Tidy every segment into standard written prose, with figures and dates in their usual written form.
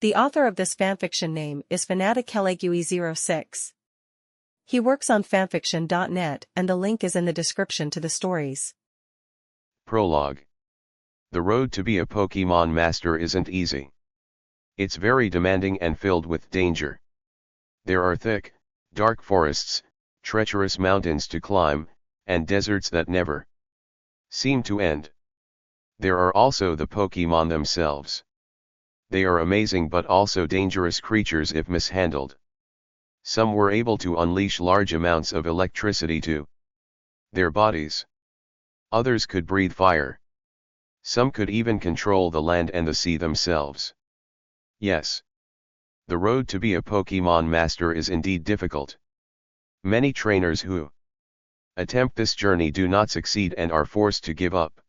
The author of this fanfiction name is Fanatic06. He works on fanfiction.net and the link is in the description to the stories. Prologue. The road to be a Pokemon master isn't easy. It's very demanding and filled with danger. There are thick, dark forests, treacherous mountains to climb, and deserts that never seem to end. There are also the Pokemon themselves. They are amazing but also dangerous creatures if mishandled. Some were able to unleash large amounts of electricity to their bodies. Others could breathe fire. Some could even control the land and the sea themselves. Yes. The road to be a Pokemon master is indeed difficult. Many trainers who attempt this journey do not succeed and are forced to give up.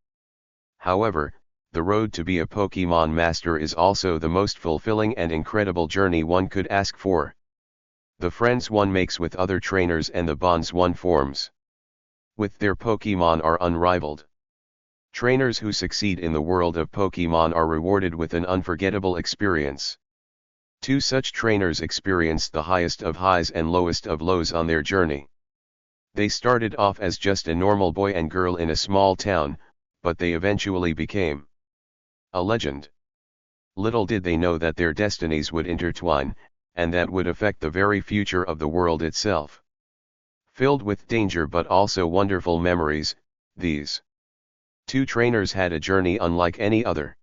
However, the road to be a Pokemon master is also the most fulfilling and incredible journey one could ask for. The friends one makes with other trainers and the bonds one forms with their Pokemon are unrivaled. Trainers who succeed in the world of Pokemon are rewarded with an unforgettable experience. Two such trainers experienced the highest of highs and lowest of lows on their journey. They started off as just a normal boy and girl in a small town, but they eventually became a legend. Little did they know that their destinies would intertwine, and that would affect the very future of the world itself. Filled with danger but also wonderful memories, these two trainers had a journey unlike any other.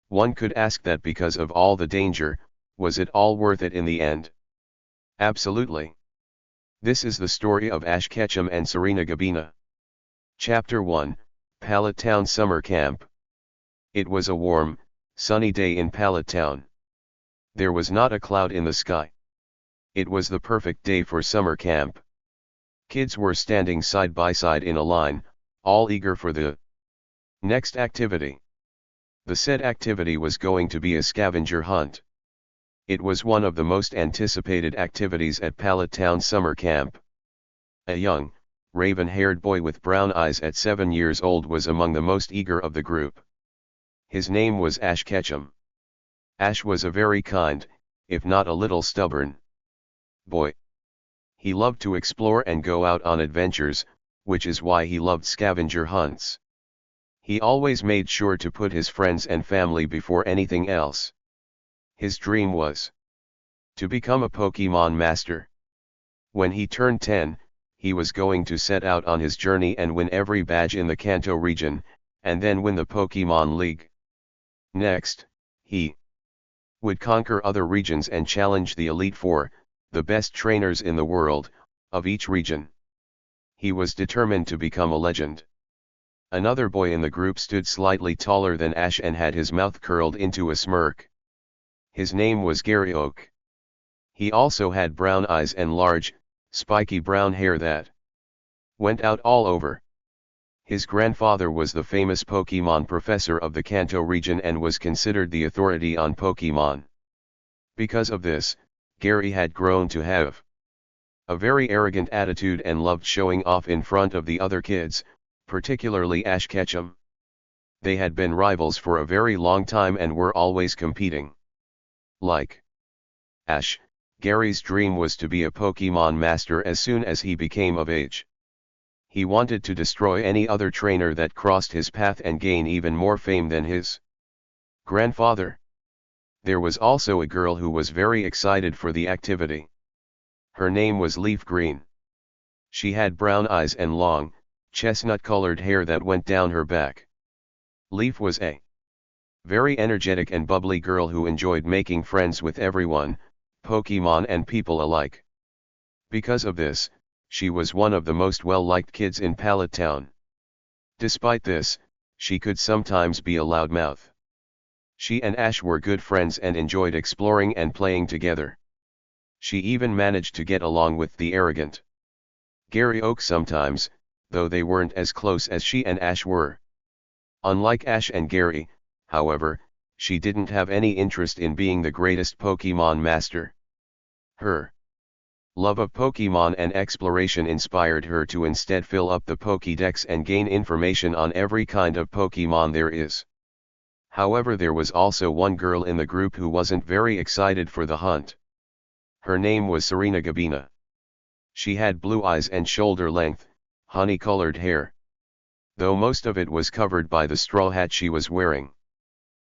One could ask that because of all the danger, was it all worth it in the end? Absolutely. This is the story of Ash Ketchum and Serena Gabina. Chapter 1, Pallet Town Summer Camp. It was a warm, sunny day in Pallet Town. There was not a cloud in the sky. It was the perfect day for summer camp. Kids were standing side by side in a line, all eager for the next activity. The said activity was going to be a scavenger hunt. It was one of the most anticipated activities at Pallet Town Summer Camp. A young, raven-haired boy with brown eyes at 7 years old was among the most eager of the group. His name was Ash Ketchum. Ash was a very kind, if not a little stubborn, boy. He loved to explore and go out on adventures, which is why he loved scavenger hunts. He always made sure to put his friends and family before anything else. His dream was to become a Pokemon master. When he turned 10, he was going to set out on his journey and win every badge in the Kanto region, and then win the Pokemon League. Next, he would conquer other regions and challenge the Elite Four, the best trainers in the world, of each region. He was determined to become a legend. Another boy in the group stood slightly taller than Ash and had his mouth curled into a smirk. His name was Gary Oak. He also had brown eyes and large, spiky brown hair that went out all over. His grandfather was the famous Pokemon professor of the Kanto region and was considered the authority on Pokemon. Because of this, Gary had grown to have a very arrogant attitude and loved showing off in front of the other kids, particularly Ash Ketchum. They had been rivals for a very long time and were always competing. Like Ash, Gary's dream was to be a Pokemon master as soon as he became of age. He wanted to destroy any other trainer that crossed his path and gain even more fame than his grandfather. There was also a girl who was very excited for the activity. Her name was Leaf Green. She had brown eyes and long, chestnut-colored hair that went down her back. Leaf was a very energetic and bubbly girl who enjoyed making friends with everyone, Pokemon and people alike. Because of this, she was one of the most well-liked kids in Pallet Town. Despite this, she could sometimes be a loudmouth. She and Ash were good friends and enjoyed exploring and playing together. She even managed to get along with the arrogant Gary Oak sometimes, though they weren't as close as she and Ash were. Unlike Ash and Gary, however, she didn't have any interest in being the greatest Pokemon master. Her love of Pokemon and exploration inspired her to instead fill up the Pokédex and gain information on every kind of Pokemon there is. However, there was also one girl in the group who wasn't very excited for the hunt. Her name was Serena Gabina. She had blue eyes and shoulder-length, honey-colored hair. Though most of it was covered by the straw hat she was wearing.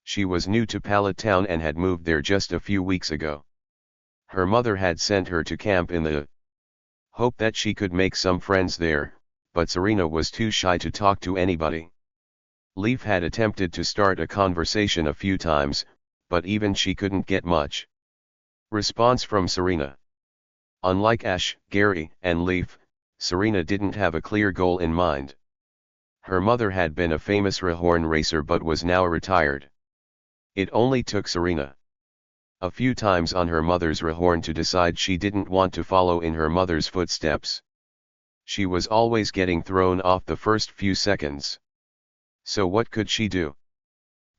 She was new to Pallet Town and had moved there just a few weeks ago. Her mother had sent her to camp in the hope that she could make some friends there, but Serena was too shy to talk to anybody. Leaf had attempted to start a conversation a few times, but even she couldn't get much response from Serena. Unlike Ash, Gary, and Leaf, Serena didn't have a clear goal in mind. Her mother had been a famous Rehorn racer but was now retired. It only took Serena a few times on her mother's Rehorn to decide she didn't want to follow in her mother's footsteps. She was always getting thrown off the first few seconds. So what could she do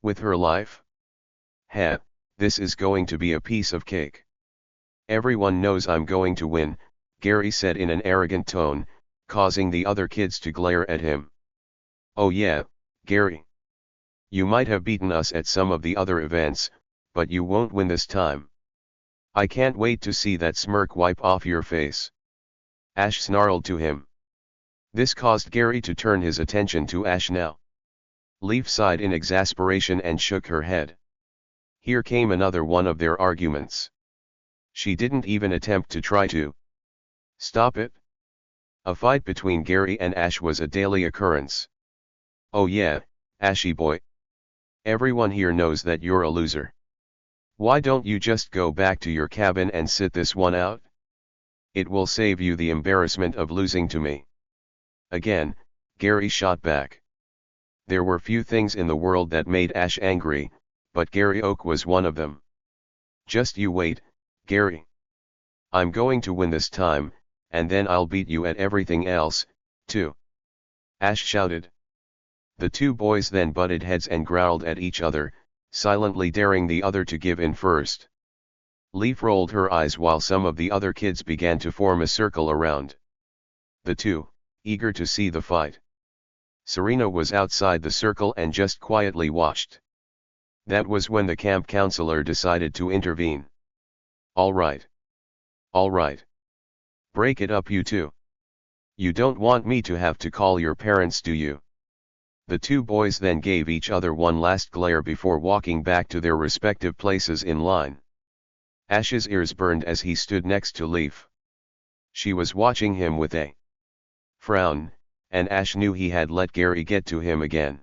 with her life? This is going to be a piece of cake. Everyone knows I'm going to win, Gary said in an arrogant tone, causing the other kids to glare at him. Oh yeah, Gary. You might have beaten us at some of the other events, but you won't win this time. I can't wait to see that smirk wipe off your face. Ash snarled to him. This caused Gary to turn his attention to Ash now. Leaf sighed in exasperation and shook her head. Here came another one of their arguments. She didn't even attempt to try to stop it. A fight between Gary and Ash was a daily occurrence. Oh yeah, Ashy boy. Everyone here knows that you're a loser. Why don't you just go back to your cabin and sit this one out? It will save you the embarrassment of losing to me. Again, Gary shot back. There were few things in the world that made Ash angry, but Gary Oak was one of them. Just you wait, Gary. I'm going to win this time, and then I'll beat you at everything else, too. Ash shouted. The two boys then butted heads and growled at each other, silently daring the other to give in first. Leaf rolled her eyes while some of the other kids began to form a circle around the two, eager to see the fight. Serena was outside the circle and just quietly watched. That was when the camp counselor decided to intervene. All right. All right. Break it up, you two. You don't want me to have to call your parents, do you? The two boys then gave each other one last glare before walking back to their respective places in line. Ash's ears burned as he stood next to Leaf. She was watching him with a frown, and Ash knew he had let Gary get to him again.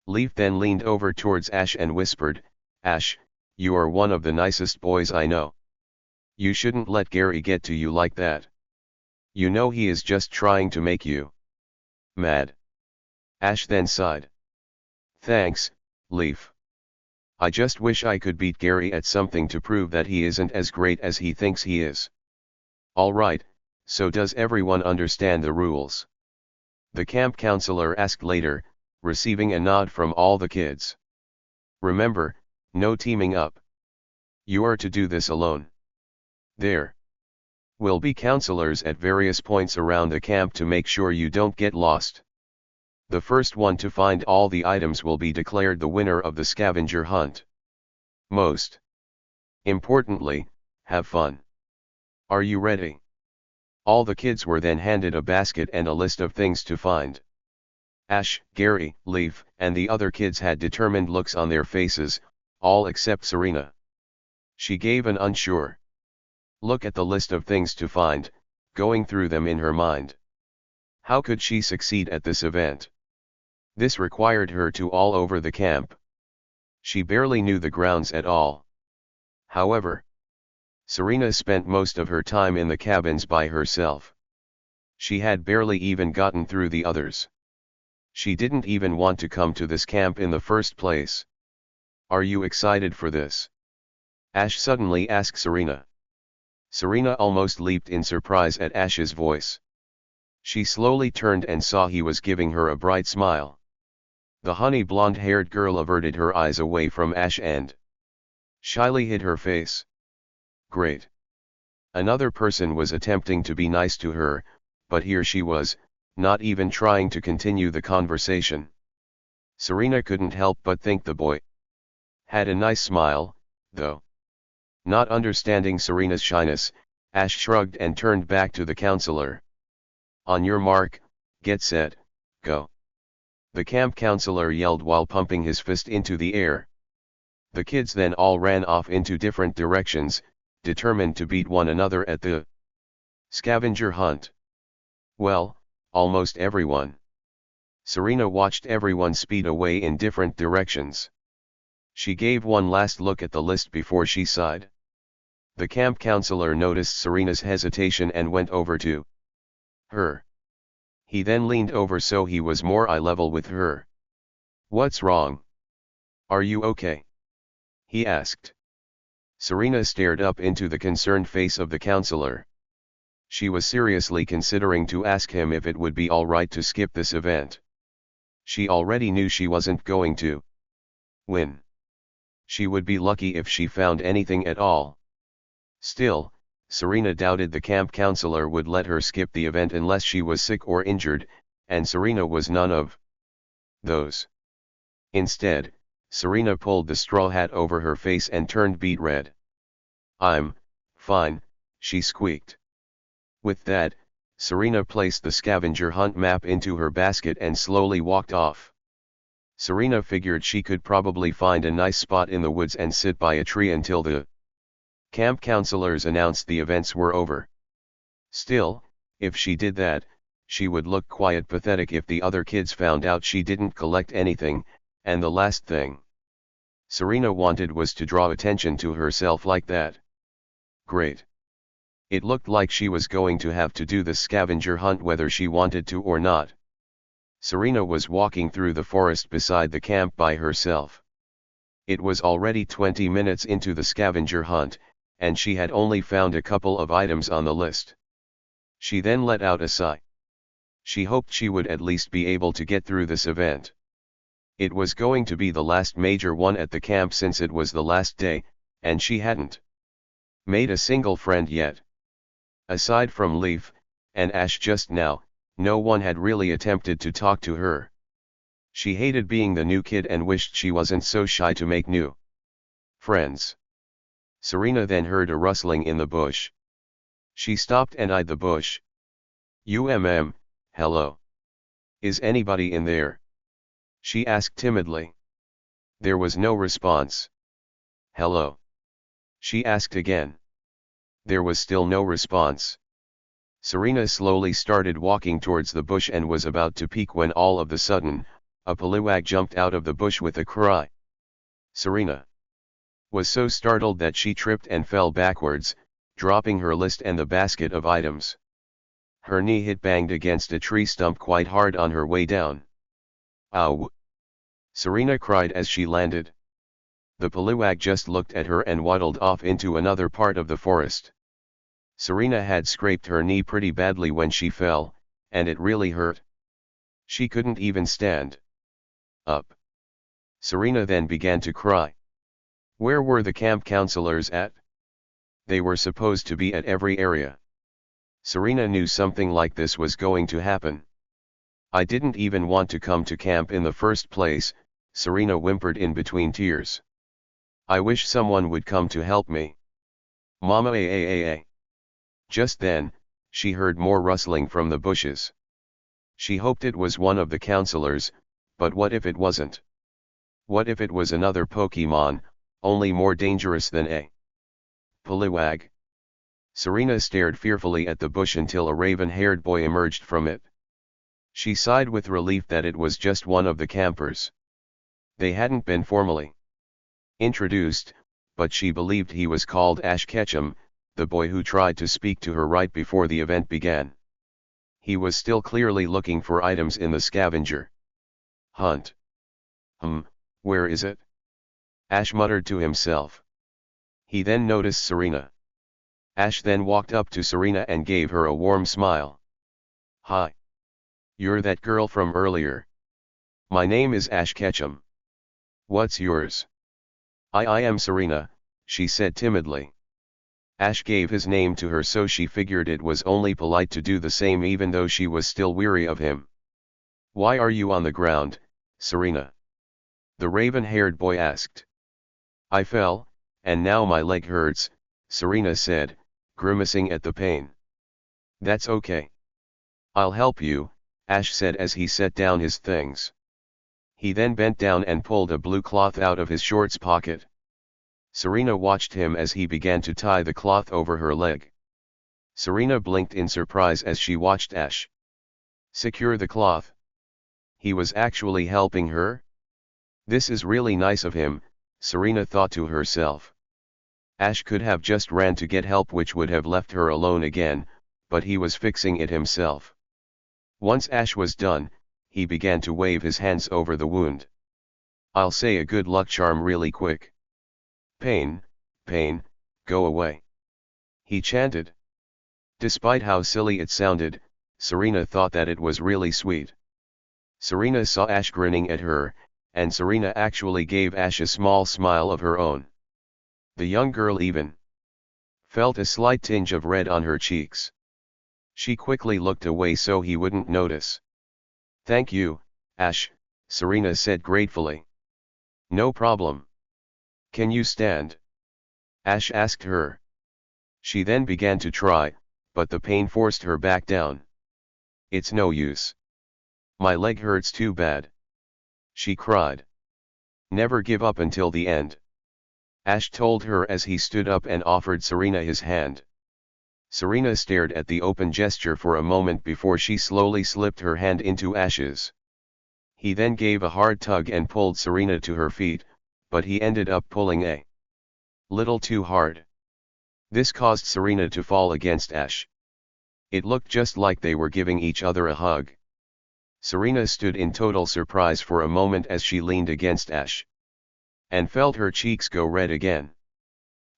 Leaf then leaned over towards Ash and whispered, Ash, you are one of the nicest boys I know. You shouldn't let Gary get to you like that. You know he is just trying to make you mad. Ash then sighed. Thanks, Leaf. I just wish I could beat Gary at something to prove that he isn't as great as he thinks he is. All right, so does everyone understand the rules? The camp counselor asked later, receiving a nod from all the kids. Remember, no teaming up. You are to do this alone. There will be counselors at various points around the camp to make sure you don't get lost. The first one to find all the items will be declared the winner of the scavenger hunt. Most importantly, have fun. Are you ready? All the kids were then handed a basket and a list of things to find. Ash, Gary, Leaf, and the other kids had determined looks on their faces, all except Serena. She gave an unsure look at the list of things to find, going through them in her mind. How could she succeed at this event? This required her to all over the camp. She barely knew the grounds at all. However, Serena spent most of her time in the cabins by herself. She had barely even gotten through the others. She didn't even want to come to this camp in the first place. Are you excited for this? Ash suddenly asked Serena. Serena almost leaped in surprise at Ash's voice. She slowly turned and saw he was giving her a bright smile. The honey blonde-haired girl averted her eyes away from Ash and shyly hid her face. Great. Another person was attempting to be nice to her, but here she was, not even trying to continue the conversation. Serena couldn't help but think the boy Had a nice smile, though. Not understanding Serena's shyness, Ash shrugged and turned back to the counselor. On your mark, get set, go. The camp counselor yelled while pumping his fist into the air. The kids then all ran off into different directions, determined to beat one another at the scavenger hunt. Well, almost everyone. Serena watched everyone speed away in different directions. She gave one last look at the list before she sighed. The camp counselor noticed Serena's hesitation and went over to her. He then leaned over so he was more eye level with her. What's wrong? Are you okay? He asked. Serena stared up into the concerned face of the counselor. She was seriously considering to ask him if it would be alright to skip this event. She already knew she wasn't going to win. She would be lucky if she found anything at all. Still, Serena doubted the camp counselor would let her skip the event unless she was sick or injured, and Serena was none of those. Instead, Serena pulled the straw hat over her face and turned beet red. I'm fine, she squeaked. With that, Serena placed the scavenger hunt map into her basket and slowly walked off. Serena figured she could probably find a nice spot in the woods and sit by a tree until the camp counselors announced the events were over. Still, if she did that, she would look quite pathetic if the other kids found out she didn't collect anything, and the last thing Serena wanted was to draw attention to herself like that. Great. It looked like she was going to have to do the scavenger hunt whether she wanted to or not. Serena was walking through the forest beside the camp by herself. It was already 20 minutes into the scavenger hunt, and she had only found a couple of items on the list. She then let out a sigh. She hoped she would at least be able to get through this event. It was going to be the last major one at the camp since it was the last day, and she hadn't made a single friend yet. Aside from Leaf and Ash just now, no one had really attempted to talk to her. She hated being the new kid and wished she wasn't so shy to make new friends. Serena then heard a rustling in the bush. She stopped and eyed the bush. Hello. Is anybody in there? She asked timidly. There was no response. Hello. She asked again. There was still no response. Serena slowly started walking towards the bush and was about to peek when all of a sudden, a polywag jumped out of the bush with a cry. Serena was so startled that she tripped and fell backwards, dropping her list and the basket of items. Her knee hit banged against a tree stump quite hard on her way down. Ow! Serena cried as she landed. The polywag just looked at her and waddled off into another part of the forest. Serena had scraped her knee pretty badly when she fell, and it really hurt. She couldn't even stand up. Serena then began to cry. Where were the camp counselors at? They were supposed to be at every area. Serena knew something like this was going to happen. I didn't even want to come to camp in the first place, Serena whimpered in between tears. I wish someone would come to help me. Mama. Just then, she heard more rustling from the bushes. She hoped it was one of the counselors, but what if it wasn't? What if it was another Pokemon, only more dangerous than a polywag? Serena stared fearfully at the bush until a raven-haired boy emerged from it. She sighed with relief that it was just one of the campers. They hadn't been formally introduced, but she believed he was called Ash Ketchum, the boy who tried to speak to her right before the event began. He was still clearly looking for items in the scavenger hunt. Where is it? Ash muttered to himself. He then noticed Serena. Ash then walked up to Serena and gave her a warm smile. Hi. You're that girl from earlier. My name is Ash Ketchum. What's yours? I am Serena, she said timidly. Ash gave his name to her, so she figured it was only polite to do the same even though she was still weary of him. Why are you on the ground, Serena? The raven-haired boy asked. I fell, and now my leg hurts, Serena said, grimacing at the pain. That's okay. I'll help you, Ash said as he set down his things. He then bent down and pulled a blue cloth out of his shorts pocket. Serena watched him as he began to tie the cloth over her leg. Serena blinked in surprise as she watched Ash secure the cloth. He was actually helping her? This is really nice of him, Serena thought to herself. Ash could have just ran to get help, which would have left her alone again, but he was fixing it himself. Once Ash was done, he began to wave his hands over the wound. I'll say a good luck charm really quick. Pain, pain, go away, he chanted. Despite how silly it sounded, Serena thought that it was really sweet. Serena saw Ash grinning at her, and Serena actually gave Ash a small smile of her own. The young girl even felt a slight tinge of red on her cheeks. She quickly looked away so he wouldn't notice. Thank you, Ash, Serena said gratefully. No problem. Can you stand? Ash asked her. She then began to try, but the pain forced her back down. It's no use. My leg hurts too bad, she cried. Never give up until the end, Ash told her as he stood up and offered Serena his hand. Serena stared at the open gesture for a moment before she slowly slipped her hand into Ash's. He then gave a hard tug and pulled Serena to her feet, but he ended up pulling a little too hard. This caused Serena to fall against Ash. It looked just like they were giving each other a hug. Serena stood in total surprise for a moment as she leaned against Ash and felt her cheeks go red again.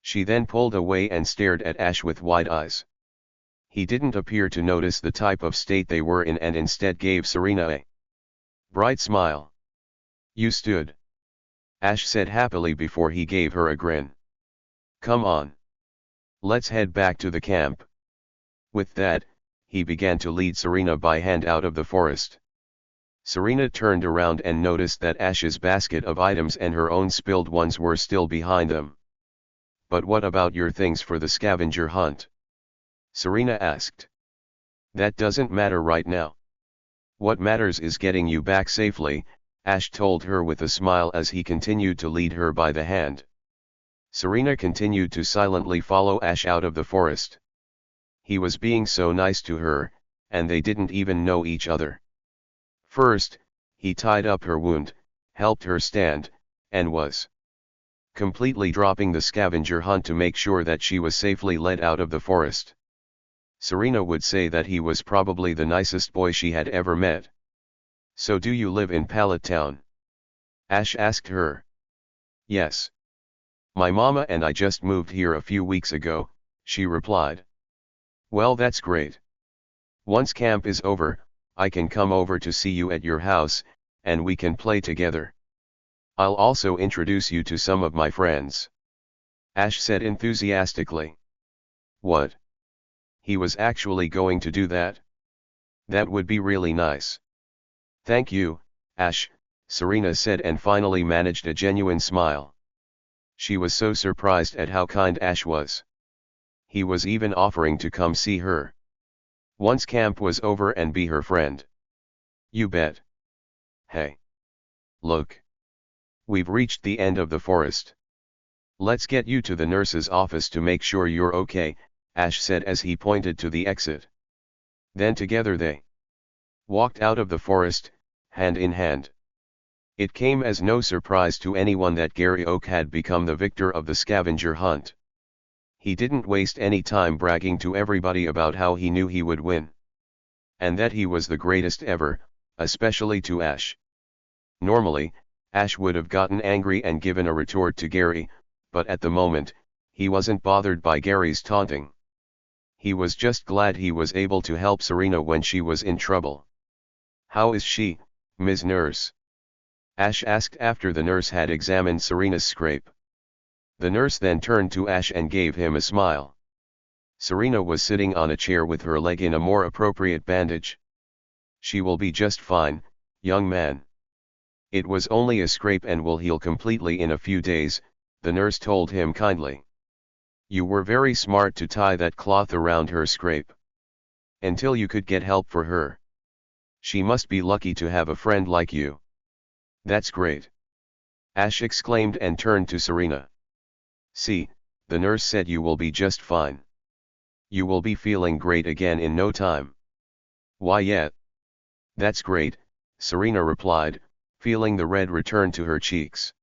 She then pulled away and stared at Ash with wide eyes. He didn't appear to notice the type of state they were in and instead gave Serena a bright smile. You stood, Ash said happily before he gave her a grin. Come on. Let's head back to the camp. With that, he began to lead Serena by hand out of the forest. Serena turned around and noticed that Ash's basket of items and her own spilled ones were still behind them. But what about your things for the scavenger hunt? Serena asked. That doesn't matter right now. What matters is getting you back safely, Ash told her with a smile as he continued to lead her by the hand. Serena continued to silently follow Ash out of the forest. He was being so nice to her, and they didn't even know each other. First, he tied up her wound, helped her stand, and was completely dropping the scavenger hunt to make sure that she was safely led out of the forest. Serena would say that he was probably the nicest boy she had ever met. So do you live in Pallet Town? Ash asked her. Yes. My mama and I just moved here a few weeks ago, she replied. Well, that's great. Once camp is over, I can come over to see you at your house, and we can play together. I'll also introduce you to some of my friends, Ash said enthusiastically. What? He was actually going to do that? That would be really nice. Thank you, Ash, Serena said and finally managed a genuine smile. She was so surprised at how kind Ash was. He was even offering to come see her once camp was over and be her friend. You bet. Hey. Look. We've reached the end of the forest. Let's get you to the nurse's office to make sure you're okay, Ash said as he pointed to the exit. Then together they walked out of the forest, hand in hand. It came as no surprise to anyone that Gary Oak had become the victor of the scavenger hunt. He didn't waste any time bragging to everybody about how he knew he would win. And that he was the greatest ever, especially to Ash. Normally, Ash would have gotten angry and given a retort to Gary, but at the moment, he wasn't bothered by Gary's taunting. He was just glad he was able to help Serena when she was in trouble. How is she, Ms. Nurse? Ash asked after the nurse had examined Serena's scrape. The nurse then turned to Ash and gave him a smile. Serena was sitting on a chair with her leg in a more appropriate bandage. She will be just fine, young man. It was only a scrape and will heal completely in a few days, the nurse told him kindly. You were very smart to tie that cloth around her scrape. Until you could get help for her. She must be lucky to have a friend like you. That's great. Ash exclaimed and turned to Serena. See, the nurse said you will be just fine. You will be feeling great again in no time. Why yet? That's great, Serena replied, feeling the red return to her cheeks.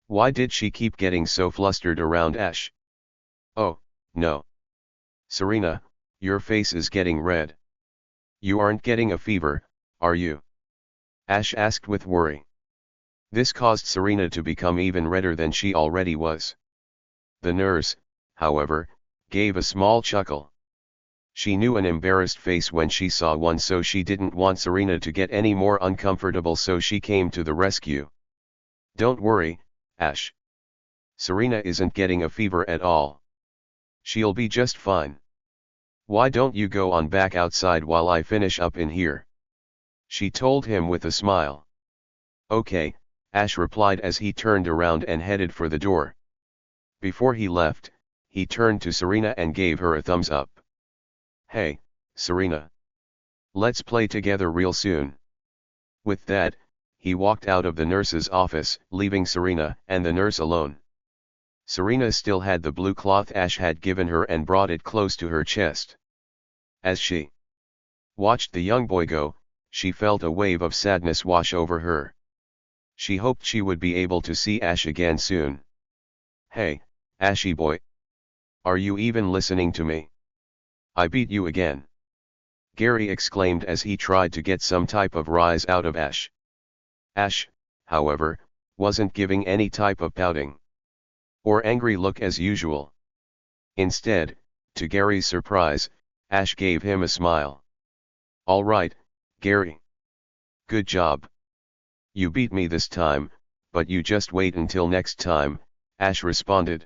Why did she keep getting so flustered around Ash? Oh, no. Serena, your face is getting red. You aren't getting a fever, are you? Ash asked with worry. This caused Serena to become even redder than she already was. The nurse, however, gave a small chuckle. She knew an embarrassed face when she saw one, so she didn't want Serena to get any more uncomfortable, so she came to the rescue. Don't worry, Ash. Serena isn't getting a fever at all. She'll be just fine. Why don't you go on back outside while I finish up in here? She told him with a smile. Okay, Ash replied as he turned around and headed for the door. Before he left, he turned to Serena and gave her a thumbs up. Hey, Serena. Let's play together real soon. With that, he walked out of the nurse's office, leaving Serena and the nurse alone. Serena still had the blue cloth Ash had given her and brought it close to her chest. As she watched the young boy go, she felt a wave of sadness wash over her. She hoped she would be able to see Ash again soon. Hey, Ashy boy. Are you even listening to me? I beat you again. Gary exclaimed as he tried to get some type of rise out of Ash. Ash, however, wasn't giving any type of pouting or angry look as usual. Instead, to Gary's surprise, Ash gave him a smile. All right, Gary. Good job. You beat me this time, but you just wait until next time, Ash responded.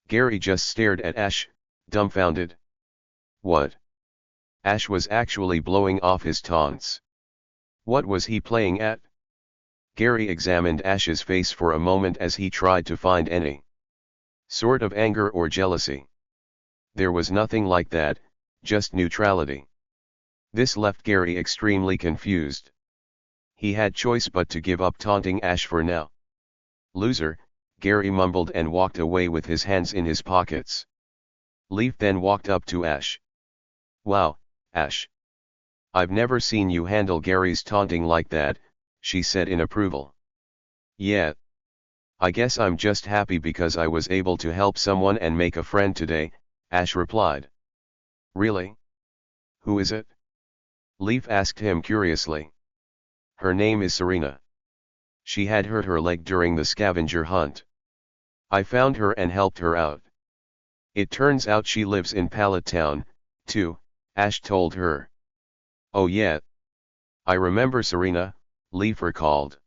Gary just stared at Ash, dumbfounded. What? Ash was actually blowing off his taunts. What was he playing at? Gary examined Ash's face for a moment as he tried to find any sort of anger or jealousy. There was nothing like that, just neutrality. This left Gary extremely confused. He had choice but to give up taunting Ash for now. Loser, Gary mumbled and walked away with his hands in his pockets. Leaf then walked up to Ash. Wow, Ash. I've never seen you handle Gary's taunting like that, she said in approval. Yeah. I guess I'm just happy because I was able to help someone and make a friend today, Ash replied. Really? Who is it? Leaf asked him curiously. Her name is Serena. She had hurt her leg during the scavenger hunt. I found her and helped her out. It turns out she lives in Pallet Town, too, Ash told her. Oh yeah. I remember Serena, Leaf recalled.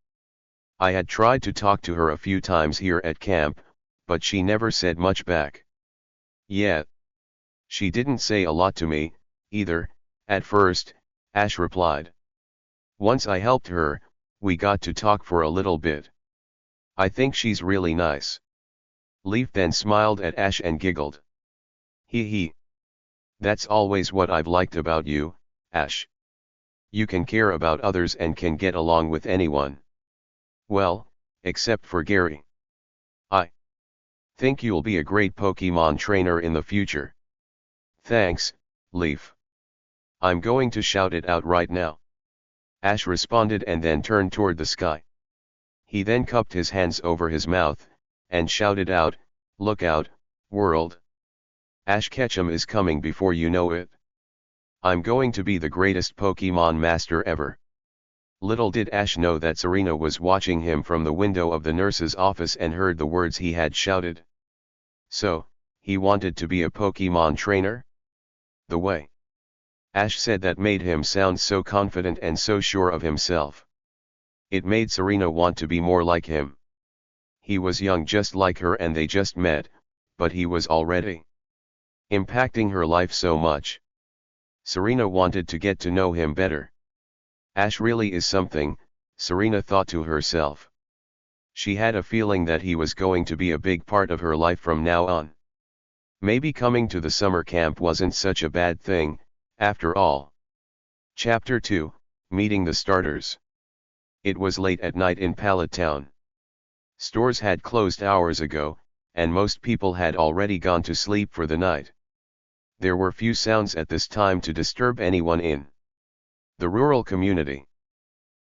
I had tried to talk to her a few times here at camp, but she never said much back. Yeah. She didn't say a lot to me, either, at first, Ash replied. Once I helped her, we got to talk for a little bit. I think she's really nice. Leaf then smiled at Ash and giggled. Hee hee. That's always what I've liked about you, Ash. You can care about others and can get along with anyone. Well, except for Gary. I think you'll be a great Pokemon trainer in the future. Thanks, Leaf. I'm going to shout it out right now. Ash responded and then turned toward the sky. He then cupped his hands over his mouth, and shouted out, Look out, world. Ash Ketchum is coming before you know it. I'm going to be the greatest Pokemon master ever. Little did Ash know that Serena was watching him from the window of the nurse's office and heard the words he had shouted. So, he wanted to be a Pokemon trainer? The way Ash said that made him sound so confident and so sure of himself. It made Serena want to be more like him. He was young just like her and they just met, but he was already impacting her life so much. Serena wanted to get to know him better. Ash really is something, Serena thought to herself. She had a feeling that he was going to be a big part of her life from now on. Maybe coming to the summer camp wasn't such a bad thing, after all. Chapter 2, Meeting the Starters. It was late at night in Pallet Town. Stores had closed hours ago, and most people had already gone to sleep for the night. There were few sounds at this time to disturb anyone in the rural community.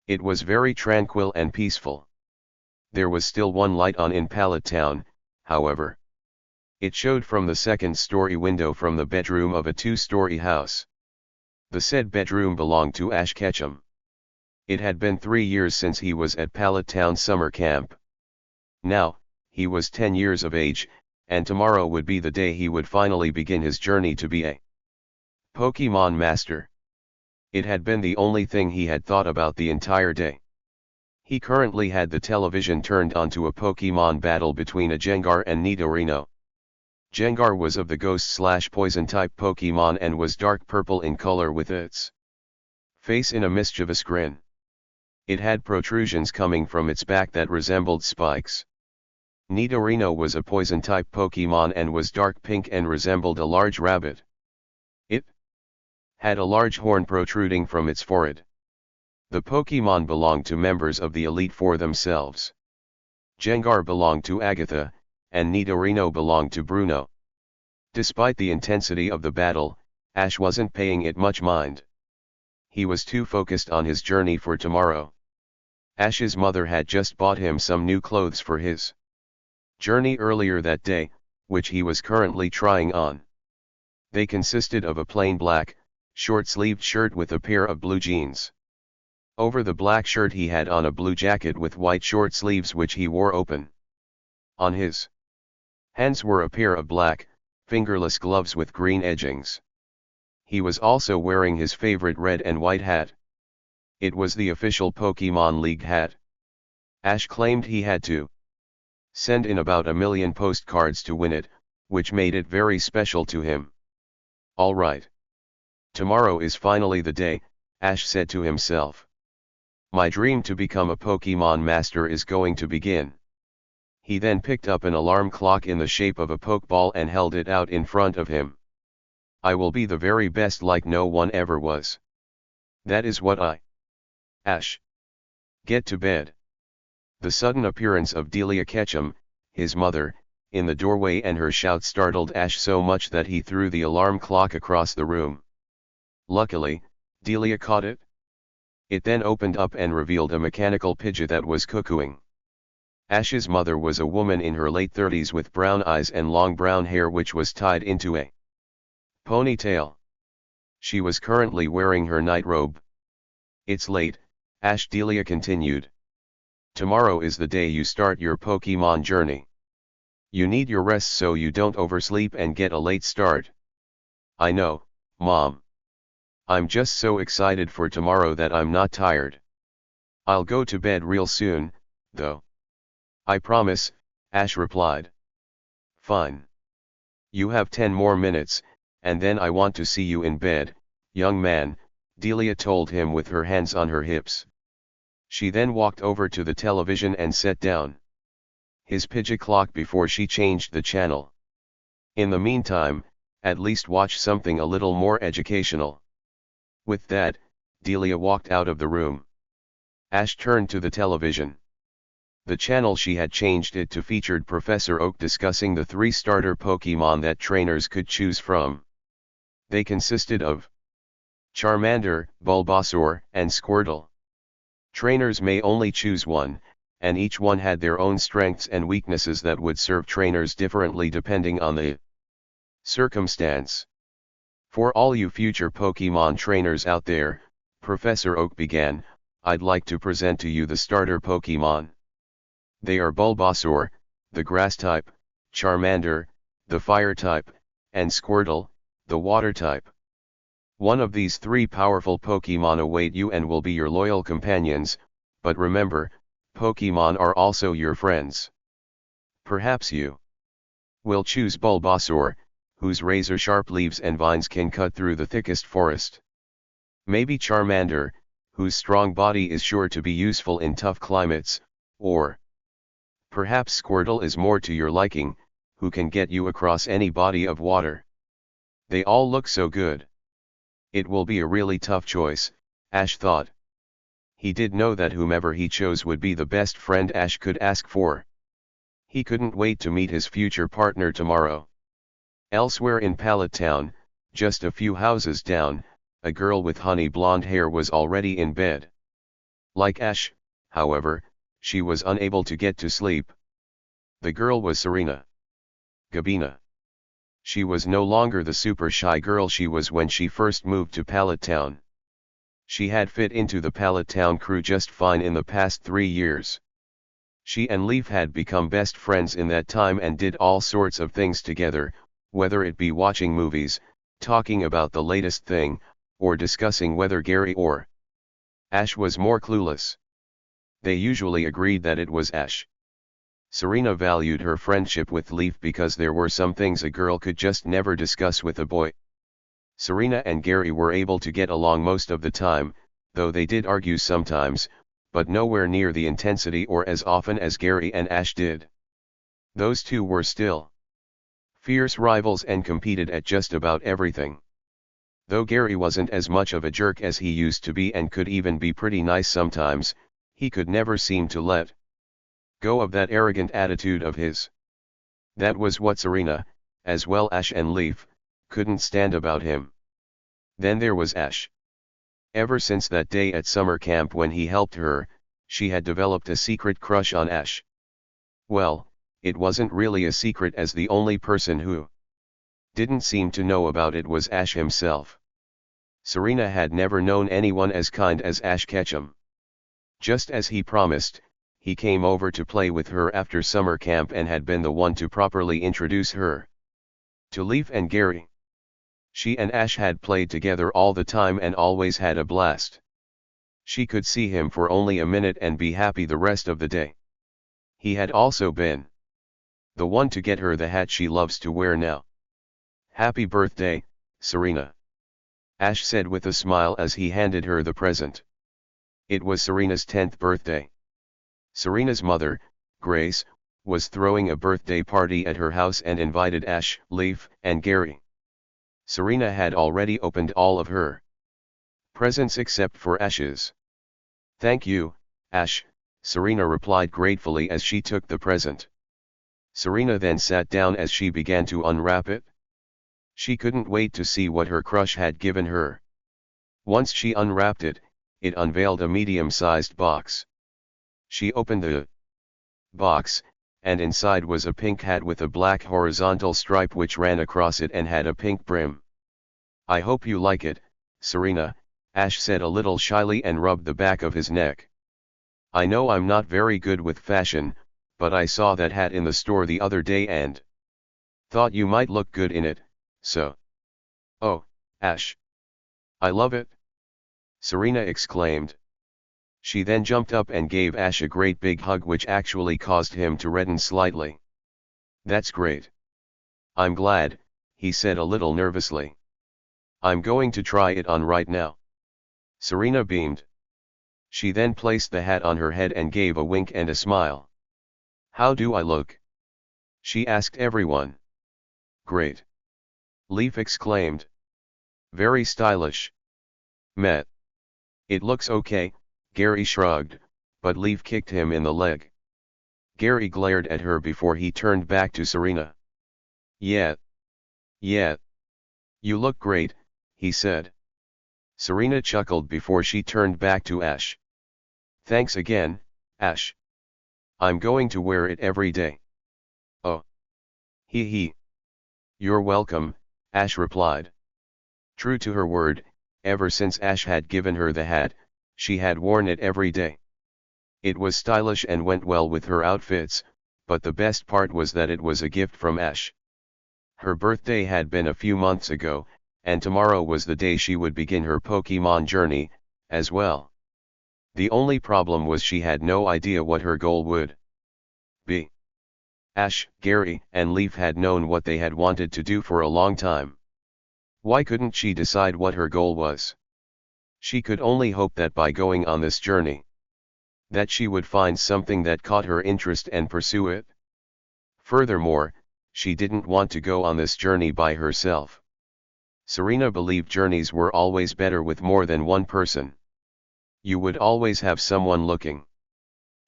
It was very tranquil and peaceful. There was still one light on in Pallet Town, however. It showed from the second-story window from the bedroom of a two-story house. The said bedroom belonged to Ash Ketchum. It had been 3 years since he was at Pallet Town summer camp. Now, he was 10 years of age, and tomorrow would be the day he would finally begin his journey to be a Pokemon Master. It had been the only thing he had thought about the entire day. He currently had the television turned on to a Pokemon battle between a Gengar and Nidorino. Gengar was of the Ghost/Poison type Pokemon and was dark purple in color with its face in a mischievous grin. It had protrusions coming from its back that resembled spikes. Nidorino was a Poison type Pokemon and was dark pink and resembled a large rabbit. It had a large horn protruding from its forehead. The Pokemon belonged to members of the Elite Four themselves. Gengar belonged to Agatha, and Nidorino belonged to Bruno. Despite the intensity of the battle, Ash wasn't paying it much mind. He was too focused on his journey for tomorrow. Ash's mother had just bought him some new clothes for his journey earlier that day, which he was currently trying on. They consisted of a plain black, short-sleeved shirt with a pair of blue jeans. Over the black shirt he had on a blue jacket with white short sleeves which he wore open. On his hands were a pair of black, fingerless gloves with green edgings. He was also wearing his favorite red and white hat. It was the official Pokemon League hat. Ash claimed he had to send in about 1 million postcards to win it, which made it very special to him. All right. Tomorrow is finally the day, Ash said to himself. My dream to become a Pokemon Master is going to begin. He then picked up an alarm clock in the shape of a Pokeball and held it out in front of him. I will be the very best like no one ever was. That is what I. Ash. Get to bed. The sudden appearance of Delia Ketchum, his mother, in the doorway and her shout startled Ash so much that he threw the alarm clock across the room. Luckily, Delia caught it. It then opened up and revealed a mechanical Pidgey that was cuckooing. Ash's mother was a woman in her late 30s with brown eyes and long brown hair which was tied into a ponytail. She was currently wearing her nightrobe. It's late, Ash, Delia continued. Tomorrow is the day you start your Pokemon journey. You need your rest so you don't oversleep and get a late start. I know, Mom. I'm just so excited for tomorrow that I'm not tired. I'll go to bed real soon, though. I promise, Ash replied. Fine. You have 10 more minutes, and then I want to see you in bed, young man, Delia told him with her hands on her hips. She then walked over to the television and sat down his Pidgey clock before she changed the channel. In the meantime, at least watch something a little more educational. With that, Delia walked out of the room. Ash turned to the television. The channel she had changed it to featured Professor Oak discussing the 3 starter Pokemon that trainers could choose from. They consisted of Charmander, Bulbasaur, and Squirtle. Trainers may only choose one, and each one had their own strengths and weaknesses that would serve trainers differently depending on the circumstance. For all you future Pokemon trainers out there, Professor Oak began, I'd like to present to you the starter Pokemon. They are Bulbasaur, the grass type, Charmander, the fire type, and Squirtle, the water type. One of these 3 powerful Pokemon await you and will be your loyal companions, but remember, Pokemon are also your friends. Perhaps you will choose Bulbasaur, whose razor-sharp leaves and vines can cut through the thickest forest. Maybe Charmander, whose strong body is sure to be useful in tough climates, or Perhaps Squirtle is more to your liking, who can get you across any body of water. They all look so good. It will be a really tough choice, Ash thought. He did know that whomever he chose would be the best friend Ash could ask for. He couldn't wait to meet his future partner tomorrow. Elsewhere in Pallet Town, just a few houses down, a girl with honey blonde hair was already in bed. Like Ash, however, she was unable to get to sleep. The girl was Serena. Gabina. She was no longer the super shy girl she was when she first moved to Pallet Town. She had fit into the Pallet Town crew just fine in the past 3 years. She and Leaf had become best friends in that time and did all sorts of things together, whether it be watching movies, talking about the latest thing, or discussing whether Gary or Ash was more clueless. They usually agreed that it was Ash. Serena valued her friendship with Leaf because there were some things a girl could just never discuss with a boy. Serena and Gary were able to get along most of the time, though they did argue sometimes, but nowhere near the intensity or as often as Gary and Ash did. Those two were still fierce rivals and competed at just about everything. Though Gary wasn't as much of a jerk as he used to be and could even be pretty nice sometimes, he could never seem to let go of that arrogant attitude of his. That was what Serena, as well Ash and Leaf, couldn't stand about him. Then there was Ash. Ever since that day at summer camp when he helped her, she had developed a secret crush on Ash. Well, it wasn't really a secret as the only person who didn't seem to know about it was Ash himself. Serena had never known anyone as kind as Ash Ketchum. Just as he promised, he came over to play with her after summer camp and had been the one to properly introduce her to Leaf and Gary. She and Ash had played together all the time and always had a blast. She could see him for only a minute and be happy the rest of the day. He had also been the one to get her the hat she loves to wear now. "Happy birthday, Serena," Ash said with a smile as he handed her the present. It was Serena's 10th birthday. Serena's mother, Grace, was throwing a birthday party at her house and invited Ash, Leaf, and Gary. Serena had already opened all of her presents except for Ash's. "Thank you, Ash," Serena replied gratefully as she took the present. Serena then sat down as she began to unwrap it. She couldn't wait to see what her crush had given her. Once she unwrapped it, it unveiled a medium-sized box. She opened the box, and inside was a pink hat with a black horizontal stripe which ran across it and had a pink brim. "I hope you like it, Serena," Ash said a little shyly and rubbed the back of his neck. "I know I'm not very good with fashion, but I saw that hat in the store the other day and thought you might look good in it, so." "Oh, Ash. I love it," Serena exclaimed. She then jumped up and gave Ash a great big hug which actually caused him to redden slightly. "That's great. I'm glad," he said a little nervously. "I'm going to try it on right now." Serena beamed. She then placed the hat on her head and gave a wink and a smile. "How do I look?" she asked everyone. "Great," Leaf exclaimed. "Very stylish." "Meh. It looks okay," Gary shrugged, but Leaf kicked him in the leg. Gary glared at her before he turned back to Serena. Yeah. You look great," he said. Serena chuckled before she turned back to Ash. "Thanks again, Ash. I'm going to wear it every day." "Oh. He. You're welcome," Ash replied. True to her word, ever since Ash had given her the hat, she had worn it every day. It was stylish and went well with her outfits, but the best part was that it was a gift from Ash. Her birthday had been a few months ago, and tomorrow was the day she would begin her Pokemon journey, as well. The only problem was she had no idea what her goal would be. Ash, Gary, and Leaf had known what they had wanted to do for a long time. Why couldn't she decide what her goal was? She could only hope that by going on this journey, That she would find something that caught her interest and pursue it? Furthermore, she didn't want to go on this journey by herself. Serena believed journeys were always better with more than one person. You would always have someone looking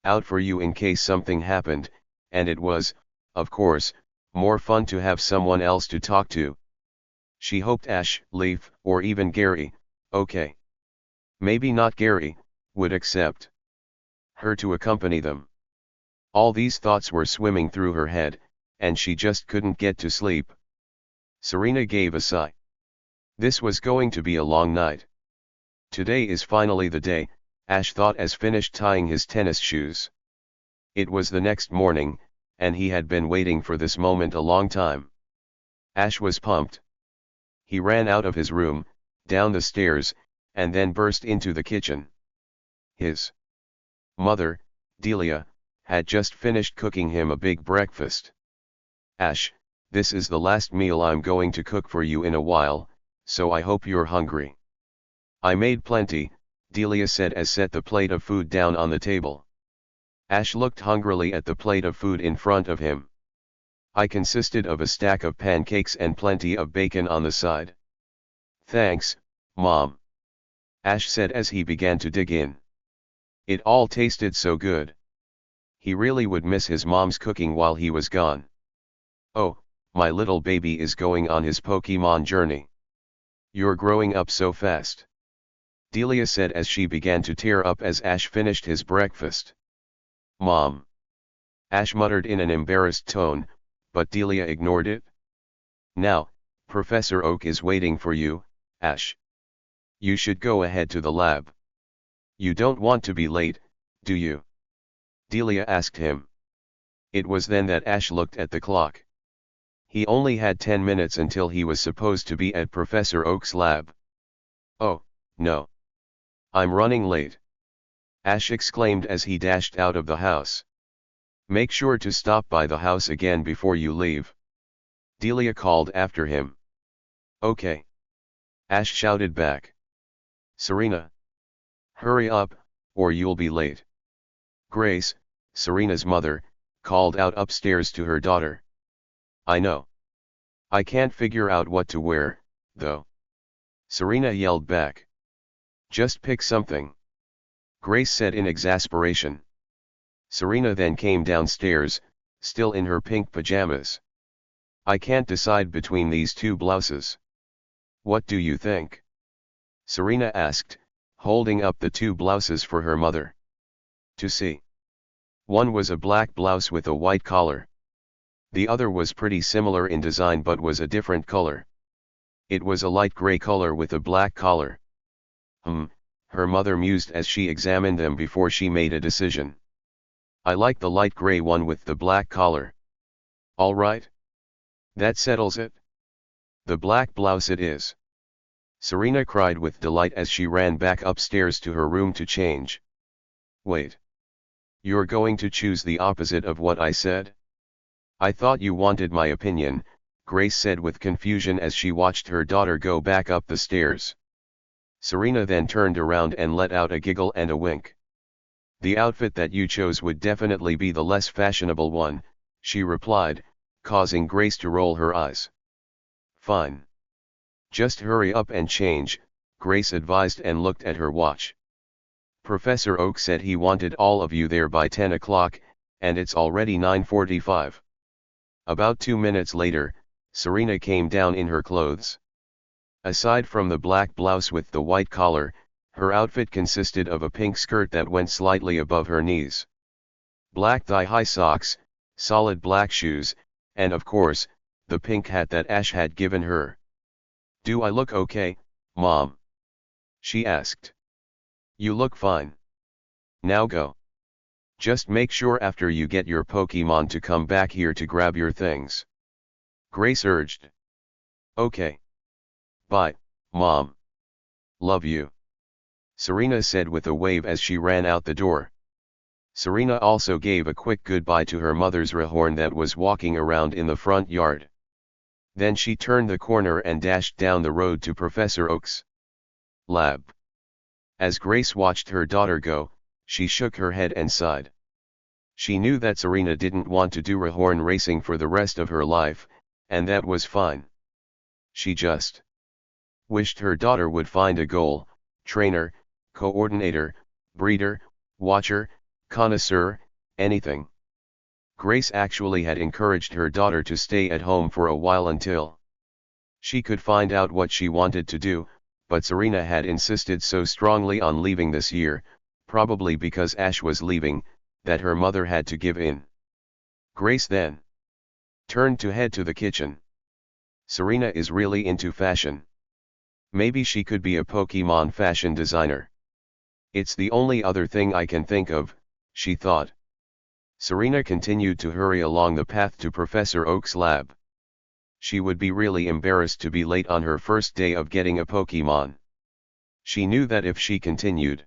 out for you in case something happened, and it was, of course, more fun to have someone else to talk to. She hoped Ash, Leaf, or even Gary, okay, maybe not Gary, would accept her to accompany them. All these thoughts were swimming through her head, and she just couldn't get to sleep. Serena gave a sigh. This was going to be a long night. Today is finally the day, Ash thought as finished tying his tennis shoes. It was the next morning, and he had been waiting for this moment a long time. Ash was pumped. He ran out of his room, down the stairs, and then burst into the kitchen. His mother, Delia, had just finished cooking him a big breakfast. Ash, this is the last meal I'm going to cook for you in a while, so I hope you're hungry. I made plenty, Delia said as set the plate of food down on the table. Ash looked hungrily at the plate of food in front of him. I consisted of a stack of pancakes and plenty of bacon on the side. Thanks, Mom. Ash said as he began to dig in. It all tasted so good. He really would miss his mom's cooking while he was gone. Oh, my little baby is going on his Pokemon journey. You're growing up so fast, Delia said as she began to tear up as Ash finished his breakfast. Mom. Ash muttered in an embarrassed tone, but Delia ignored it. Now, Professor Oak is waiting for you, Ash. You should go ahead to the lab. You don't want to be late, do you? Delia asked him. It was then that Ash looked at the clock. He only had 10 minutes until he was supposed to be at Professor Oak's lab. Oh, no. I'm running late, Ash exclaimed as he dashed out of the house. Make sure to stop by the house again before you leave, Delia called after him. Okay. Ash shouted back. Serena. Hurry up, or you'll be late. Grace, Serena's mother, called out upstairs to her daughter. I know. I can't figure out what to wear, though. Serena yelled back. Just pick something, Grace said in exasperation. Serena then came downstairs, still in her pink pajamas. I can't decide between these two blouses. What do you think? Serena asked, holding up the two blouses for her mother to see. One was a black blouse with a white collar. The other was pretty similar in design but was a different color. It was a light gray color with a black collar. Her mother mused as she examined them before she made a decision. I like the light gray one with the black collar. All right. That settles it. The black blouse it is. Serena cried with delight as she ran back upstairs to her room to change. Wait. You're going to choose the opposite of what I said? I thought you wanted my opinion, Grace said with confusion as she watched her daughter go back up the stairs. Serena then turned around and let out a giggle and a wink. The outfit that you chose would definitely be the less fashionable one, she replied, causing Grace to roll her eyes. Fine. Just hurry up and change, Grace advised and looked at her watch. Professor Oak said he wanted all of you there by 10 o'clock, and it's already 9:45. About 2 minutes later, Serena came down in her clothes. Aside from the black blouse with the white collar, her outfit consisted of a pink skirt that went slightly above her knees, black thigh-high socks, solid black shoes, and of course, the pink hat that Ash had given her. Do I look okay, Mom? She asked. You look fine. Now go. Just make sure after you get your Pokemon to come back here to grab your things, Grace urged. Okay. Bye, Mom. Love you, Serena said with a wave as she ran out the door. Serena also gave a quick goodbye to her mother's Rehorn that was walking around in the front yard. Then she turned the corner and dashed down the road to Professor Oak's lab. As Grace watched her daughter go, She shook her head and sighed. She knew that Serena didn't want to do horse racing for the rest of her life, and that was fine. She just wished her daughter would find a goal, trainer, coordinator, breeder, watcher, connoisseur, anything. Grace actually had encouraged her daughter to stay at home for a while until she could find out what she wanted to do, but Serena had insisted so strongly on leaving this year, probably because Ash was leaving, that her mother had to give in. Grace then turned to head to the kitchen. Serena is really into fashion. Maybe she could be a Pokemon fashion designer. It's the only other thing I can think of, she thought. Serena continued to hurry along the path to Professor Oak's lab. She would be really embarrassed to be late on her first day of getting a Pokemon. She knew that if she continued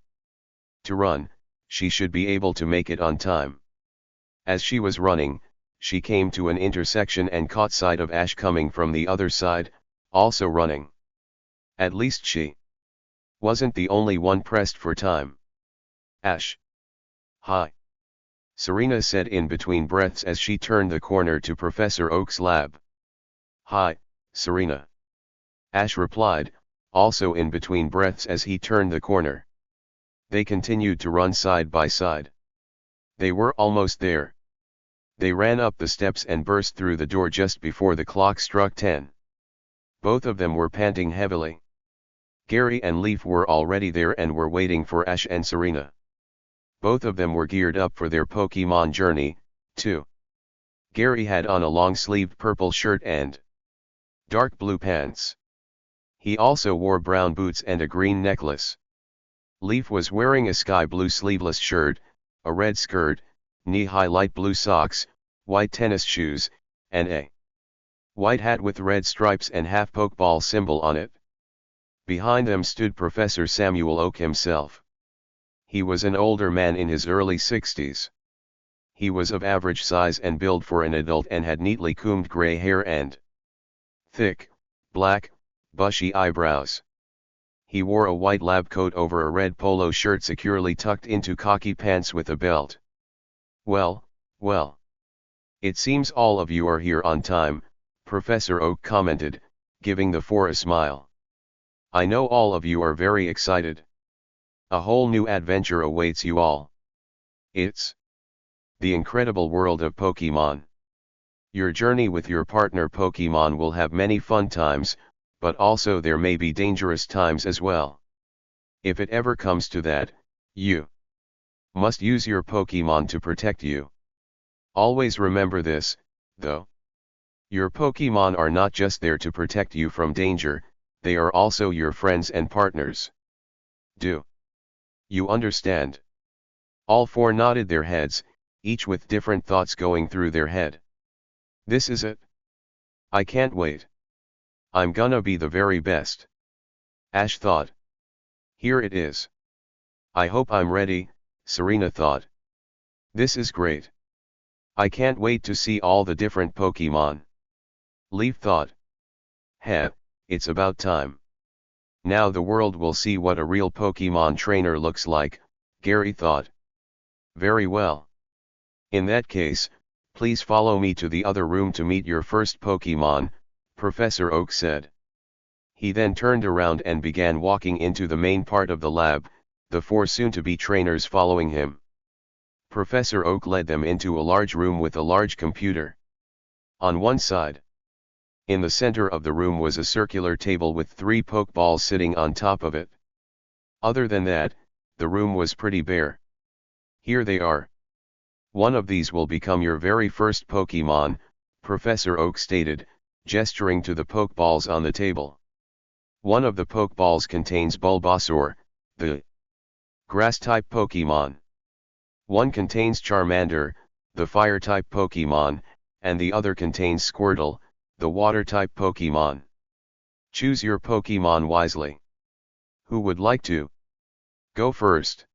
to run, she should be able to make it on time. As she was running, she came to an intersection and caught sight of Ash coming from the other side, also running. At least she wasn't the only one pressed for time. Ash. Hi. Serena said in between breaths as she turned the corner to Professor Oak's lab. Hi, Serena. Ash replied, also in between breaths as he turned the corner. They continued to run side by side. They were almost there. They ran up the steps and burst through the door just before the clock struck 10. Both of them were panting heavily. Gary and Leaf were already there and were waiting for Ash and Serena. Both of them were geared up for their Pokemon journey, too. Gary had on a long-sleeved purple shirt and dark blue pants. He also wore brown boots and a green necklace. Leaf was wearing a sky blue sleeveless shirt, a red skirt, knee-high light blue socks, white tennis shoes, and a white hat with red stripes and half Pokeball symbol on it. Behind them stood Professor Samuel Oak himself. He was an older man in his early 60s. He was of average size and build for an adult and had neatly combed gray hair and thick, black, bushy eyebrows. He wore a white lab coat over a red polo shirt securely tucked into khaki pants with a belt. Well, well. It seems all of you are here on time, Professor Oak commented, giving the four a smile. I know all of you are very excited. A whole new adventure awaits you all. It's the incredible world of Pokemon. Your journey with your partner Pokemon will have many fun times, but also there may be dangerous times as well. If it ever comes to that, you must use your Pokemon to protect you. Always remember this, though. Your Pokemon are not just there to protect you from danger, they are also your friends and partners. Do you understand? All four nodded their heads, each with different thoughts going through their head. This is it. I can't wait. I'm gonna be the very best. Ash thought. Here it is. I hope I'm ready, Serena thought. This is great. I can't wait to see all the different Pokemon. Leaf thought. Heh, it's about time. Now the world will see what a real Pokemon trainer looks like, Gary thought. Very well. In that case, please follow me to the other room to meet your first Pokemon, Professor Oak said. He then turned around and began walking into the main part of the lab, the four soon-to-be trainers following him. Professor Oak led them into a large room with a large computer. On one side, in the center of the room was a circular table with 3 Pokeballs sitting on top of it. Other than that, the room was pretty bare. Here they are. One of these will become your very first Pokemon, Professor Oak stated, gesturing to the Pokeballs on the table. One of the Pokeballs contains Bulbasaur, the grass-type Pokemon. One contains Charmander, the fire-type Pokemon, and the other contains Squirtle, the water-type Pokemon. Choose your Pokemon wisely. Who would like to go first?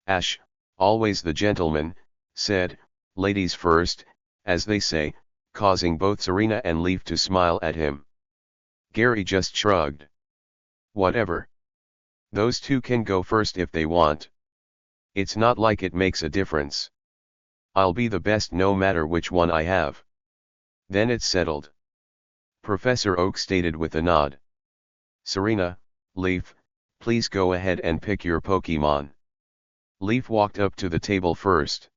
Ash, always the gentleman, said, ladies first, as they say, causing both Serena and Leaf to smile at him. Gary just shrugged. Whatever. Those two can go first if they want. It's not like it makes a difference. I'll be the best no matter which one I have. Then it's settled. Professor Oak stated with a nod. Serena, Leaf, please go ahead and pick your Pokemon. Leaf walked up to the table first.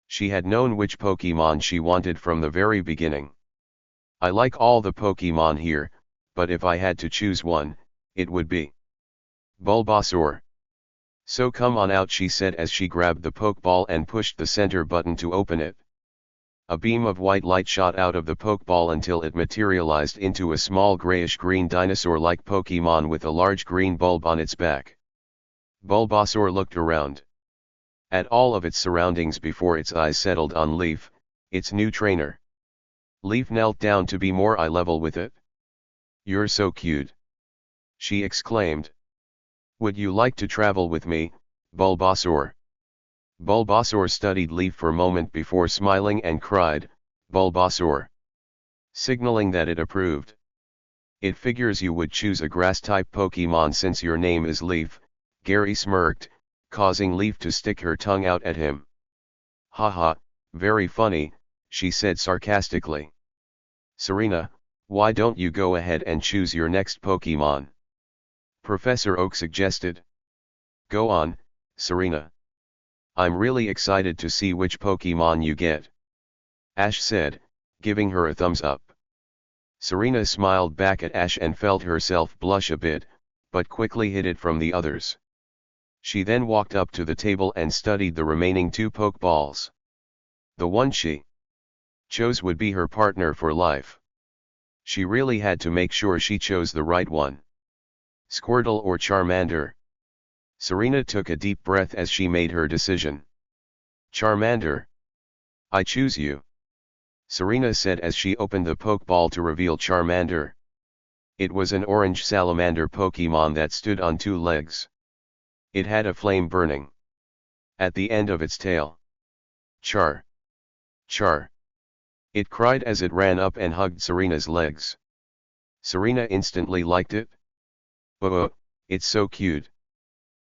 She had known which Pokemon she wanted from the very beginning. I like all the Pokemon here, but if I had to choose one, it would be Bulbasaur. So come on out, she said as she grabbed the Pokeball and pushed the center button to open it. A beam of white light shot out of the Pokeball until it materialized into a small grayish-green dinosaur-like Pokemon with a large green bulb on its back. Bulbasaur looked around at all of its surroundings before its eyes settled on Leaf, its new trainer. Leaf knelt down to be more eye level with it. "You're so cute," she exclaimed. "Would you like to travel with me, Bulbasaur?" Bulbasaur studied Leaf for a moment before smiling and cried, "Bulbasaur," signaling that it approved. "It figures you would choose a grass-type Pokemon since your name is Leaf," Gary smirked, causing Leaf to stick her tongue out at him. "Haha, very funny," she said sarcastically. "Serena, why don't you go ahead and choose your next Pokemon?" Professor Oak suggested. "Go on, Serena. I'm really excited to see which Pokemon you get," Ash said, giving her a thumbs up. Serena smiled back at Ash and felt herself blush a bit, but quickly hid it from the others. She then walked up to the table and studied the remaining 2 Pokeballs. The one she chose would be her partner for life. She really had to make sure she chose the right one. Squirtle or Charmander? Serena took a deep breath as she made her decision. "Charmander. I choose you," Serena said as she opened the Pokeball to reveal Charmander. It was an orange salamander Pokemon that stood on 2 legs. It had a flame burning at the end of its tail. "Char! Char!" it cried as it ran up and hugged Serena's legs. Serena instantly liked it. "Oh, it's so cute,"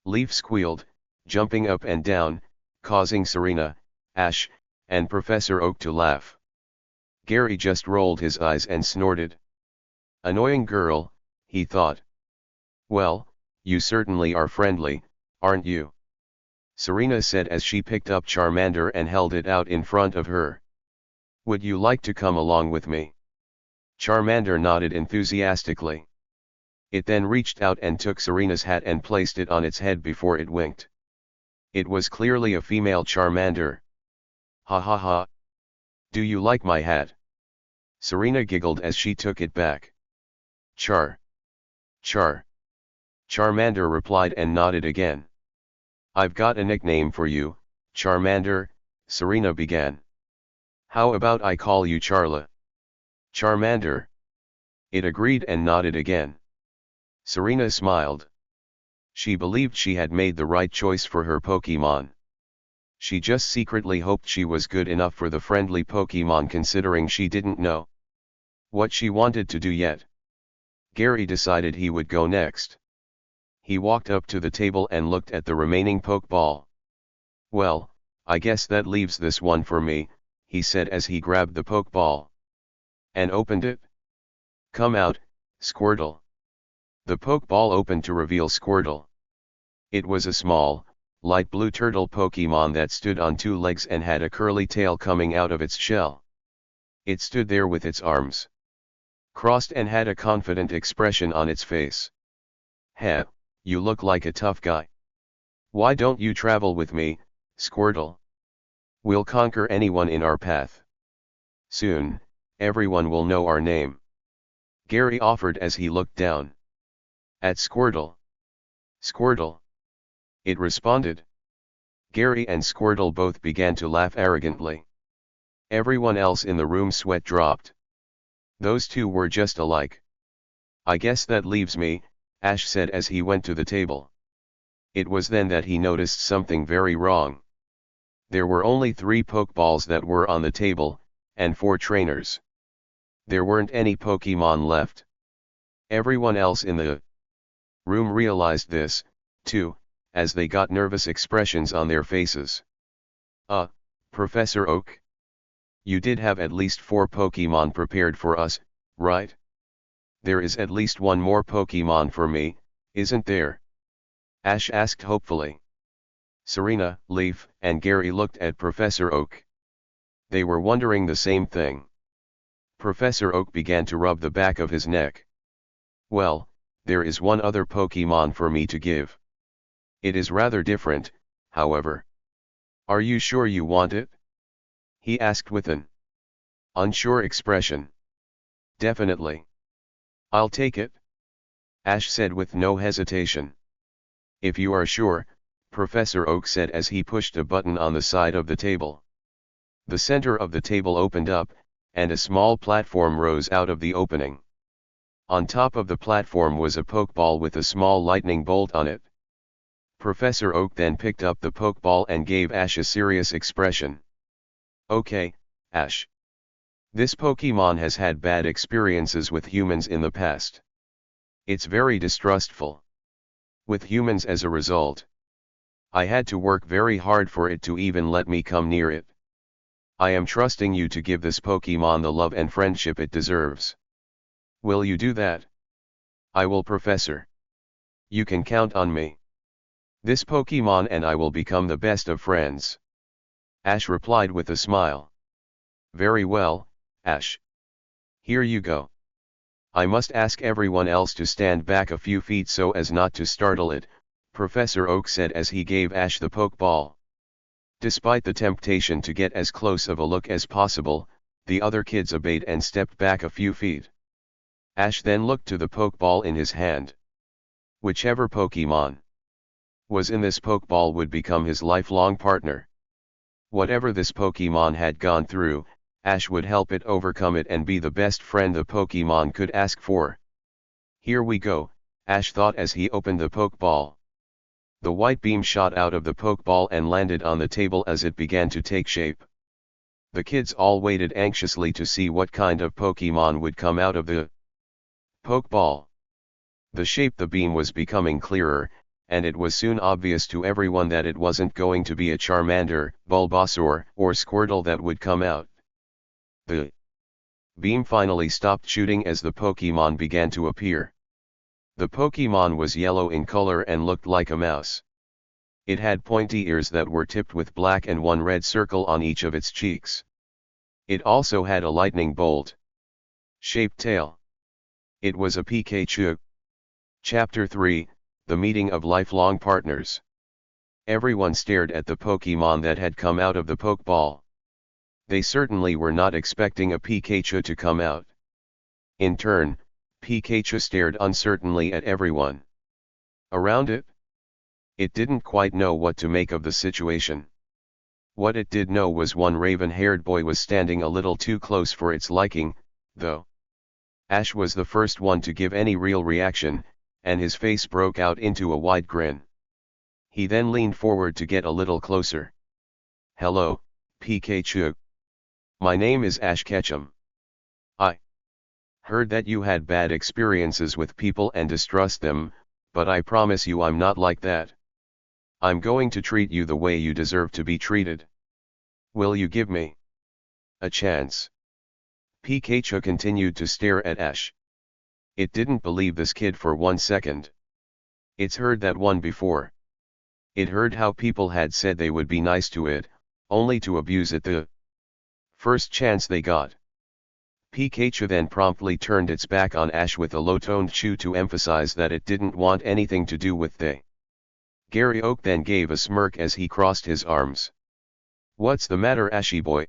Leaf squealed, jumping up and down, causing Serena, Ash, and Professor Oak to laugh. Gary just rolled his eyes and snorted. "Annoying girl," he thought. "Well, you certainly are friendly, aren't you?" Serena said as she picked up Charmander and held it out in front of her. "Would you like to come along with me?" Charmander nodded enthusiastically. It then reached out and took Serena's hat and placed it on its head before it winked. It was clearly a female Charmander. "Ha ha ha. Do you like my hat?" Serena giggled as she took it back. "Char. Char." Charmander replied and nodded again. "I've got a nickname for you, Charmander," Serena began. "How about I call you Charla?" "Charmander." It agreed and nodded again. Serena smiled. She believed she had made the right choice for her Pokemon. She just secretly hoped she was good enough for the friendly Pokemon, considering she didn't know what she wanted to do yet. Gary decided he would go next. He walked up to the table and looked at the remaining Pokeball. "Well, I guess that leaves this one for me," he said as he grabbed the Pokeball and opened it. "Come out, Squirtle." The Pokeball opened to reveal Squirtle. It was a small, light blue turtle Pokemon that stood on 2 legs and had a curly tail coming out of its shell. It stood there with its arms crossed and had a confident expression on its face. "Heh, you look like a tough guy. Why don't you travel with me, Squirtle? We'll conquer anyone in our path. Soon, everyone will know our name," Gary offered as he looked down at Squirtle. "Squirtle," it responded. Gary and Squirtle both began to laugh arrogantly. Everyone else in the room sweat dropped. Those two were just alike. "I guess that leaves me," Ash said as he went to the table. It was then that he noticed something very wrong. There were only 3 Pokeballs that were on the table, and 4 trainers. There weren't any Pokemon left. Everyone else in the room realized this, too, as they got nervous expressions on their faces. Professor Oak? You did have at least 4 Pokemon prepared for us, right? There is at least one more Pokemon for me, isn't there? Ash asked hopefully. Serena, Leaf, and Gary looked at Professor Oak. They were wondering the same thing. Professor Oak began to rub the back of his neck. Well, there is one other Pokemon for me to give. It is rather different, however. Are you sure you want it? He asked with an unsure expression. Definitely. I'll take it. Ash said with no hesitation. If you are sure, Professor Oak said as he pushed a button on the side of the table. The center of the table opened up, and a small platform rose out of the opening. On top of the platform was a Pokeball with a small lightning bolt on it. Professor Oak then picked up the Pokeball and gave Ash a serious expression. Okay, Ash. This Pokemon has had bad experiences with humans in the past. It's very distrustful. With humans as a result. I had to work very hard for it to even let me come near it. I am trusting you to give this Pokemon the love and friendship it deserves. Will you do that? I will, Professor. You can count on me. This Pokemon and I will become the best of friends. Ash replied with a smile. Very well, Ash. Here you go. I must ask everyone else to stand back a few feet so as not to startle it, Professor Oak said as he gave Ash the Pokeball. Despite the temptation to get as close of a look as possible, the other kids obeyed and stepped back a few feet. Ash then looked to the Pokeball in his hand. Whichever Pokemon was in this Pokeball would become his lifelong partner. Whatever this Pokemon had gone through, Ash would help it overcome it and be the best friend the Pokemon could ask for. Here we go, Ash thought as he opened the Pokeball. The white beam shot out of the Pokeball and landed on the table as it began to take shape. The kids all waited anxiously to see what kind of Pokemon would come out of the Pokeball. The shape the beam was becoming clearer, and it was soon obvious to everyone that it wasn't going to be a Charmander, Bulbasaur, or Squirtle that would come out. The beam finally stopped shooting as the Pokemon began to appear. The Pokemon was yellow in color and looked like a mouse. It had pointy ears that were tipped with black and one red circle on each of its cheeks. It also had a lightning bolt shaped tail. It was a Pikachu. Chapter 3, The Meeting of Lifelong Partners. Everyone stared at the Pokemon that had come out of the Pokeball. They certainly were not expecting a Pikachu to come out. In turn, Pikachu stared uncertainly at everyone around it. It didn't quite know what to make of the situation. What it did know was one raven-haired boy was standing a little too close for its liking, though. Ash was the first one to give any real reaction, and his face broke out into a wide grin. He then leaned forward to get a little closer. Hello, Pikachu. My name is Ash Ketchum. I heard that you had bad experiences with people and distrust them, but I promise you I'm not like that. I'm going to treat you the way you deserve to be treated. Will you give me a chance? Pikachu continued to stare at Ash. It didn't believe this kid for 1 second. It's heard that one before. It heard how people had said they would be nice to it, only to abuse it the first chance they got. Pikachu then promptly turned its back on Ash with a low-toned chew to emphasize that it didn't want anything to do with they. Gary Oak then gave a smirk as he crossed his arms. What's the matter, Ashy boy?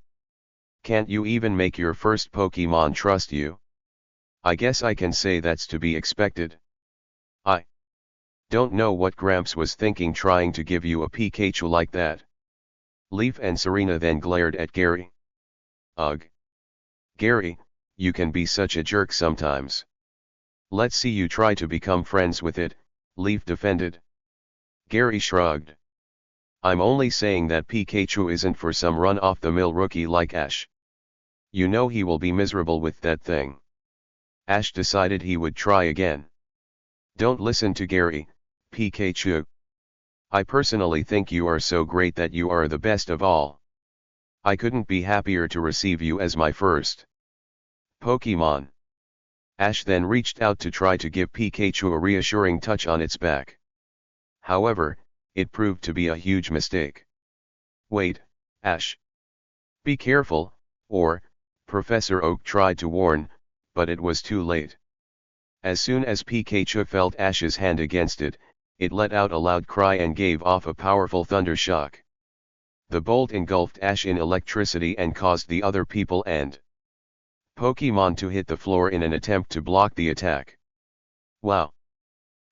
Can't you even make your first Pokemon trust you? I guess I can say that's to be expected. I don't know what Gramps was thinking trying to give you a Pikachu like that. Leaf and Serena then glared at Gary. Ugh. Gary, you can be such a jerk sometimes. Let's see you try to become friends with it, Leaf defended. Gary shrugged. I'm only saying that Pikachu isn't for some run-off-the-mill rookie like Ash. You know he will be miserable with that thing. Ash decided he would try again. Don't listen to Gary, Pikachu. I personally think you are so great that you are the best of all. I couldn't be happier to receive you as my first Pokemon. Ash then reached out to try to give Pikachu a reassuring touch on its back. However, it proved to be a huge mistake. Wait, Ash. Be careful, or, Professor Oak tried to warn, but it was too late. As soon as Pikachu felt Ash's hand against it, it let out a loud cry and gave off a powerful thunder shock. The bolt engulfed Ash in electricity and caused the other people and Pokemon to hit the floor in an attempt to block the attack. Wow!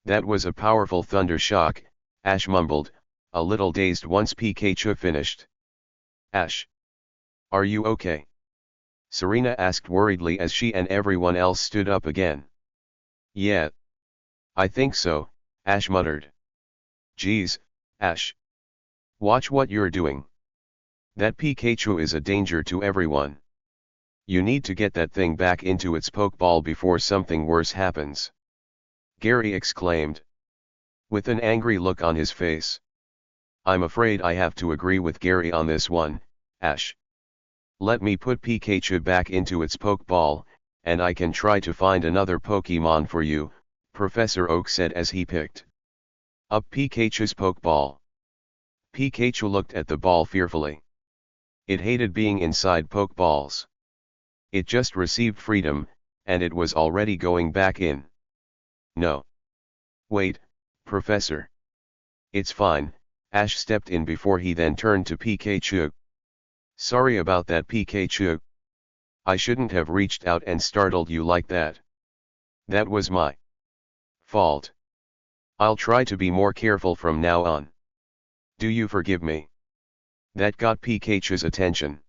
That was a powerful thunder shock, Ash mumbled, a little dazed once Pikachu finished. Ash! Are you okay? Serena asked worriedly as she and everyone else stood up again. Yeah. I think so, Ash muttered. Geez, Ash. Watch what you're doing. That Pikachu is a danger to everyone. You need to get that thing back into its Pokeball before something worse happens. Gary exclaimed, with an angry look on his face. I'm afraid I have to agree with Gary on this one, Ash. Let me put Pikachu back into its Pokeball, and I can try to find another Pokemon for you, Professor Oak said as he picked up Pikachu's Pokeball. Pikachu looked at the ball fearfully. It hated being inside Pokeballs. It just received freedom, and it was already going back in. No. Wait, Professor. It's fine, Ash stepped in before he then turned to Pikachu. Sorry about that, Pikachu. I shouldn't have reached out and startled you like that. That was my fault. I'll try to be more careful from now on. Do you forgive me? That got Pikachu's attention.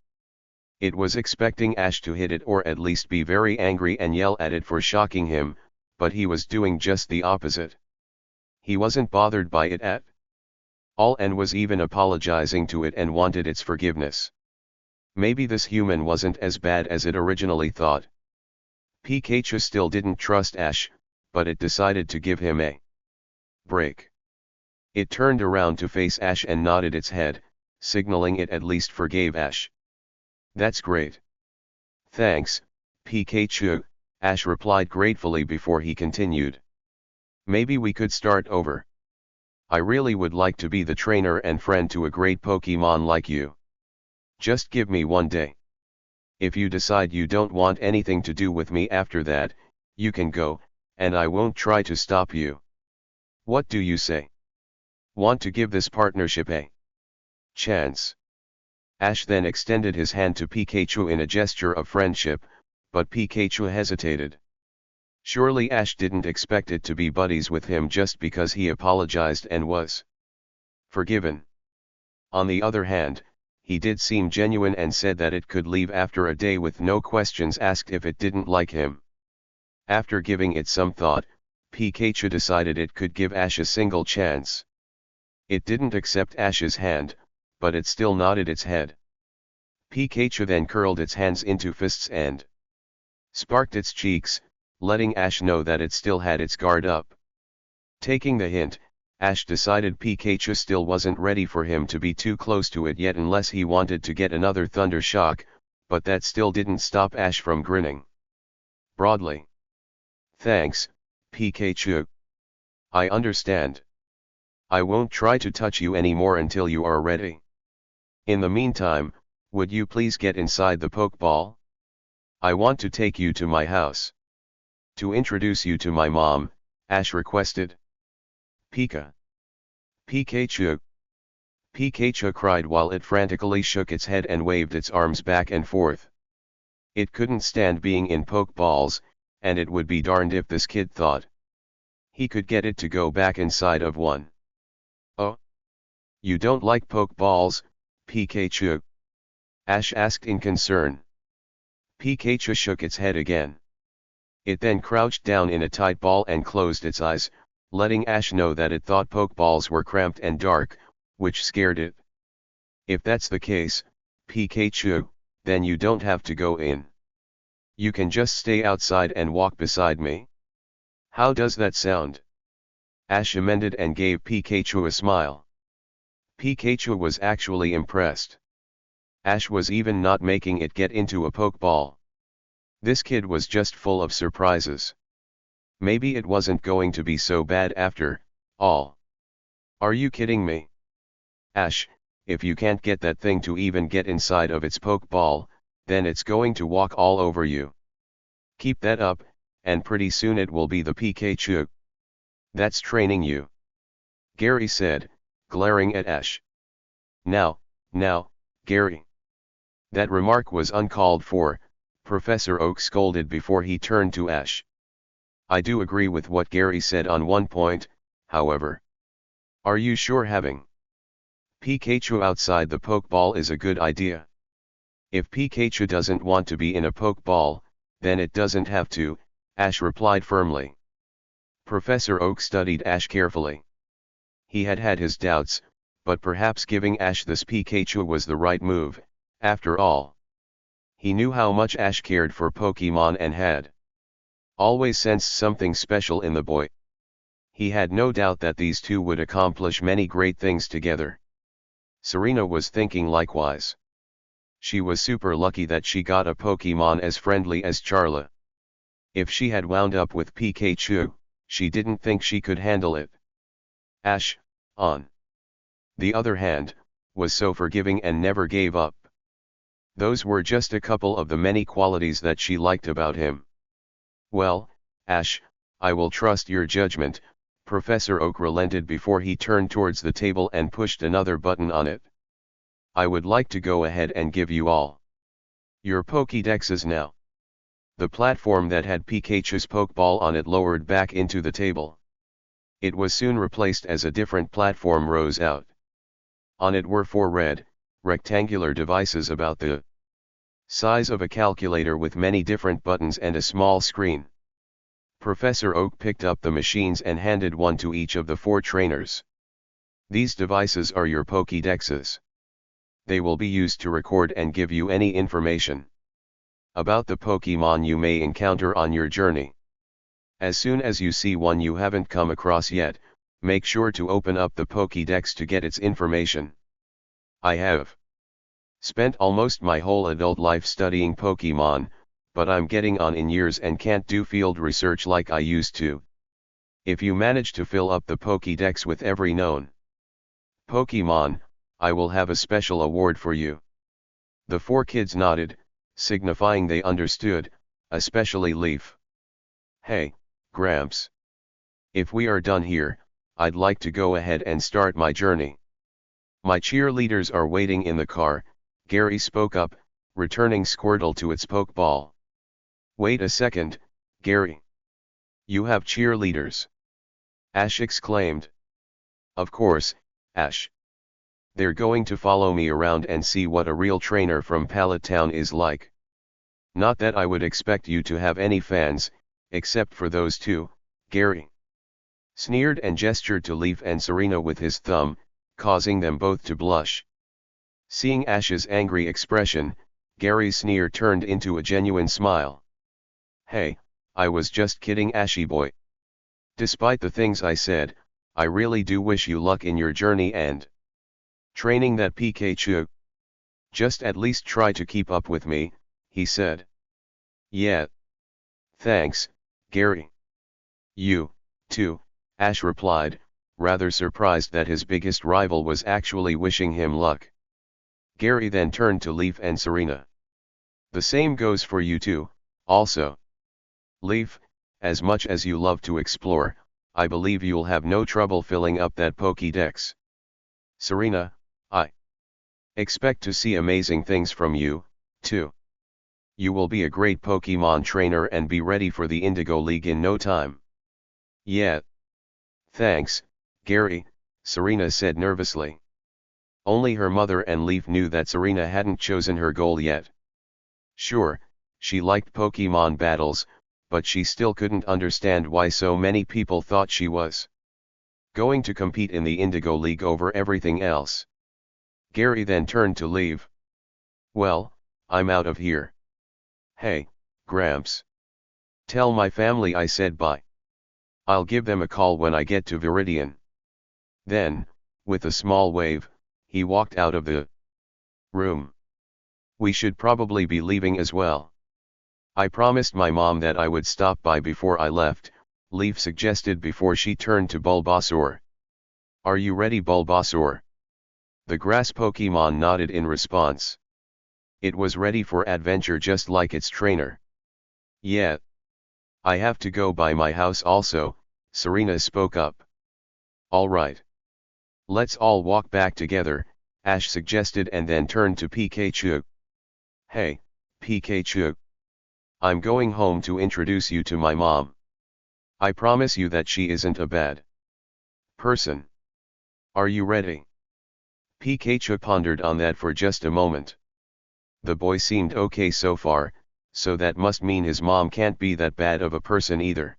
It was expecting Ash to hit it or at least be very angry and yell at it for shocking him, but he was doing just the opposite. He wasn't bothered by it at all and was even apologizing to it and wanted its forgiveness. Maybe this human wasn't as bad as it originally thought. Pikachu still didn't trust Ash, but it decided to give him a break. It turned around to face Ash and nodded its head, signaling it at least forgave Ash. That's great. Thanks, Pikachu, Ash replied gratefully before he continued. Maybe we could start over. I really would like to be the trainer and friend to a great Pokemon like you. Just give me one day. If you decide you don't want anything to do with me after that, you can go, and I won't try to stop you. What do you say? Want to give this partnership a chance? Ash then extended his hand to Pikachu in a gesture of friendship, but Pikachu hesitated. Surely Ash didn't expect it to be buddies with him just because he apologized and was forgiven. On the other hand, he did seem genuine and said that it could leave after a day with no questions asked if it didn't like him. After giving it some thought, Pikachu decided it could give Ash a single chance. It didn't accept Ash's hand, but it still nodded its head. Pikachu then curled its hands into fists and sparked its cheeks, letting Ash know that it still had its guard up. Taking the hint, Ash decided Pikachu still wasn't ready for him to be too close to it yet unless he wanted to get another thunder shock, but that still didn't stop Ash from grinning broadly. Thanks, Pikachu. I understand. I won't try to touch you anymore until you are ready. In the meantime, would you please get inside the Pokeball? I want to take you to my house. To introduce you to my mom, Ash requested. Pikachu. Pikachu cried while it frantically shook its head and waved its arms back and forth. It couldn't stand being in Pokeballs, and it would be darned if this kid thought he could get it to go back inside of one. Oh? You don't like Pokeballs, Pikachu? Ash asked in concern. Pikachu shook its head again. It then crouched down in a tight ball and closed its eyes, letting Ash know that it thought Pokeballs were cramped and dark, which scared it. If that's the case, Pikachu, then you don't have to go in. You can just stay outside and walk beside me. How does that sound? Ash amended and gave Pikachu a smile. Pikachu was actually impressed. Ash was even not making it get into a Pokeball. This kid was just full of surprises. Maybe it wasn't going to be so bad after all. Are you kidding me? Ash, if you can't get that thing to even get inside of its Pokeball, then it's going to walk all over you. Keep that up, and pretty soon it will be the Pikachu that's training you. Gary said, glaring at Ash. Now, Gary. That remark was uncalled for, Professor Oak scolded before he turned to Ash. I do agree with what Gary said on one point, however. Are you sure having Pikachu outside the Pokeball is a good idea? If Pikachu doesn't want to be in a Pokeball, then it doesn't have to, Ash replied firmly. Professor Oak studied Ash carefully. He had had his doubts, but perhaps giving Ash this Pikachu was the right move, after all. He knew how much Ash cared for Pokemon and had always sensed something special in the boy. He had no doubt that these two would accomplish many great things together. Serena was thinking likewise. She was super lucky that she got a Pokemon as friendly as Charla. If she had wound up with Pikachu, she didn't think she could handle it. Ash, on the other hand, was so forgiving and never gave up. Those were just a couple of the many qualities that she liked about him. Well, Ash, I will trust your judgment, Professor Oak relented before he turned towards the table and pushed another button on it. I would like to go ahead and give you all your Pokédexes now. The platform that had Pikachu's Pokeball on it lowered back into the table. It was soon replaced as a different platform rose out. On it were 4 red, rectangular devices about the size of a calculator with many different buttons and a small screen. Professor Oak picked up the machines and handed one to each of the 4 trainers. These devices are your Pokédexes. They will be used to record and give you any information about the Pokemon you may encounter on your journey. As soon as you see one you haven't come across yet, make sure to open up the Pokédex to get its information. I have spent almost my whole adult life studying Pokemon, but I'm getting on in years and can't do field research like I used to. If you manage to fill up the Pokédex with every known Pokemon, I will have a special award for you. The 4 kids nodded, signifying they understood, especially Leaf. Hey, Gramps. If we are done here, I'd like to go ahead and start my journey. My cheerleaders are waiting in the car, Gary spoke up, returning Squirtle to its Pokeball. Wait a second, Gary. You have cheerleaders? Ash exclaimed. Of course, Ash. They're going to follow me around and see what a real trainer from Pallet Town is like. Not that I would expect you to have any fans, except for those 2, Gary sneered and gestured to Leaf and Serena with his thumb, causing them both to blush. Seeing Ash's angry expression, Gary's sneer turned into a genuine smile. Hey, I was just kidding, Ashy boy. Despite the things I said, I really do wish you luck in your journey and training that Pikachu. Just at least try to keep up with me, he said. Yeah. Thanks, Gary. You, too, Ash replied, rather surprised that his biggest rival was actually wishing him luck. Gary then turned to Leaf and Serena. The same goes for you two, also. Leaf, as much as you love to explore, I believe you'll have no trouble filling up that Pokédex. Serena, I expect to see amazing things from you, too. You will be a great Pokemon trainer and be ready for the Indigo League in no time. Yeah. Thanks, Gary, Serena said nervously. Only her mother and Leaf knew that Serena hadn't chosen her goal yet. Sure, she liked Pokemon battles, but she still couldn't understand why so many people thought she was going to compete in the Indigo League over everything else. Gary then turned to leave. Well, I'm out of here. Hey, Gramps. Tell my family I said bye. I'll give them a call when I get to Viridian. Then, with a small wave, he walked out of the room. We should probably be leaving as well. I promised my mom that I would stop by before I left, Leaf suggested before she turned to Bulbasaur. Are you ready, Bulbasaur? The grass Pokemon nodded in response. It was ready for adventure just like its trainer. Yeah. I have to go by my house also, Serena spoke up. Alright. Let's all walk back together, Ash suggested and then turned to Pikachu. Hey, Pikachu. I'm going home to introduce you to my mom. I promise you that she isn't a bad person. Are you ready? Pikachu pondered on that for just a moment. The boy seemed okay so far, so that must mean his mom can't be that bad of a person either.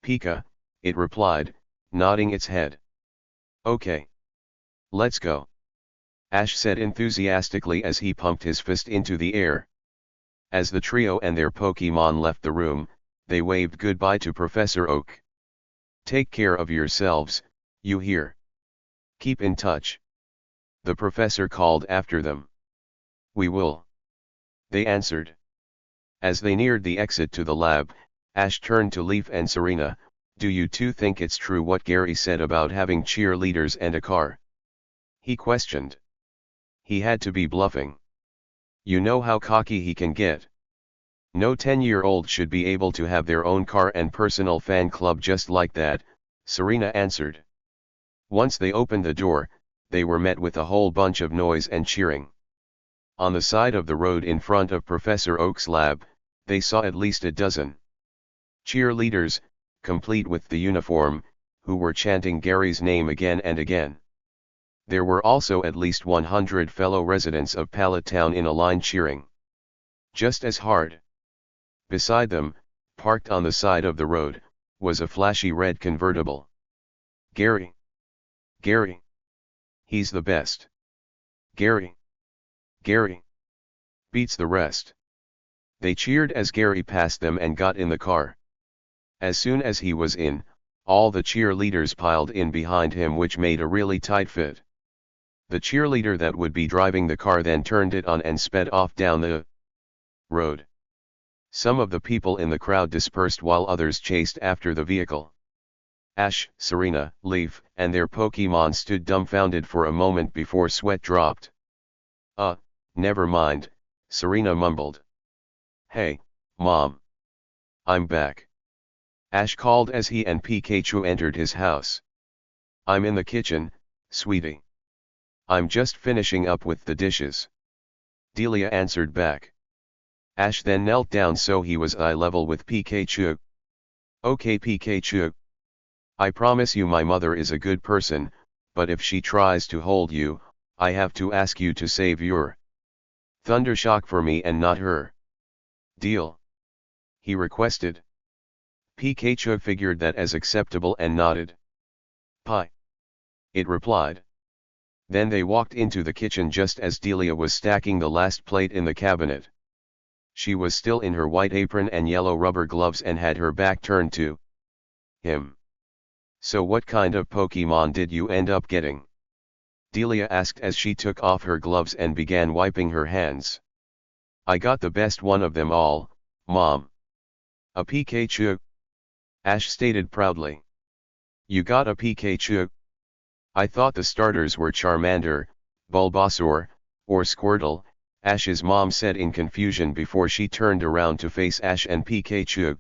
Pika, it replied, nodding its head. Okay. Let's go. Ash said enthusiastically as he pumped his fist into the air. As the trio and their Pokemon left the room, they waved goodbye to Professor Oak. Take care of yourselves, you hear? Keep in touch. The professor called after them. We will. They answered. As they neared the exit to the lab, Ash turned to Leaf and Serena. Do you two think it's true what Gary said about having cheerleaders and a car? He questioned. He had to be bluffing. You know how cocky he can get. No 10-year-old should be able to have their own car and personal fan club just like that, Serena answered. Once they opened the door, they were met with a whole bunch of noise and cheering. On the side of the road in front of Professor Oak's lab, they saw at least a dozen cheerleaders, complete with the uniform, who were chanting Gary's name again and again. There were also at least 100 fellow residents of Pallet Town in a line cheering just as hard. Beside them, parked on the side of the road, was a flashy red convertible. Gary! Gary! He's the best! Gary! Gary! Beats the rest! They cheered as Gary passed them and got in the car. As soon as he was in, all the cheerleaders piled in behind him, which made a really tight fit. The cheerleader that would be driving the car then turned it on and sped off down the road. Some of the people in the crowd dispersed while others chased after the vehicle. Ash, Serena, Leaf, and their Pokemon stood dumbfounded for a moment before sweat dropped. Never mind, Serena mumbled. Hey, Mom. I'm back. Ash called as he and Pikachu entered his house. I'm in the kitchen, sweetie. I'm just finishing up with the dishes. Delia answered back. Ash then knelt down so he was eye level with Pikachu. Okay, Pikachu. I promise you my mother is a good person, but if she tries to hold you, I have to ask you to save your Thundershock for me and not her. Deal? He requested. Pikachu figured that as acceptable and nodded. Pie. It replied. Then they walked into the kitchen just as Delia was stacking the last plate in the cabinet. She was still in her white apron and yellow rubber gloves and had her back turned to him. So what kind of Pokemon did you end up getting? Delia asked as she took off her gloves and began wiping her hands. I got the best one of them all, Mom. A Pikachu? Ash stated proudly. You got a Pikachu? I thought the starters were Charmander, Bulbasaur, or Squirtle, Ash's mom said in confusion before she turned around to face Ash and Pikachu.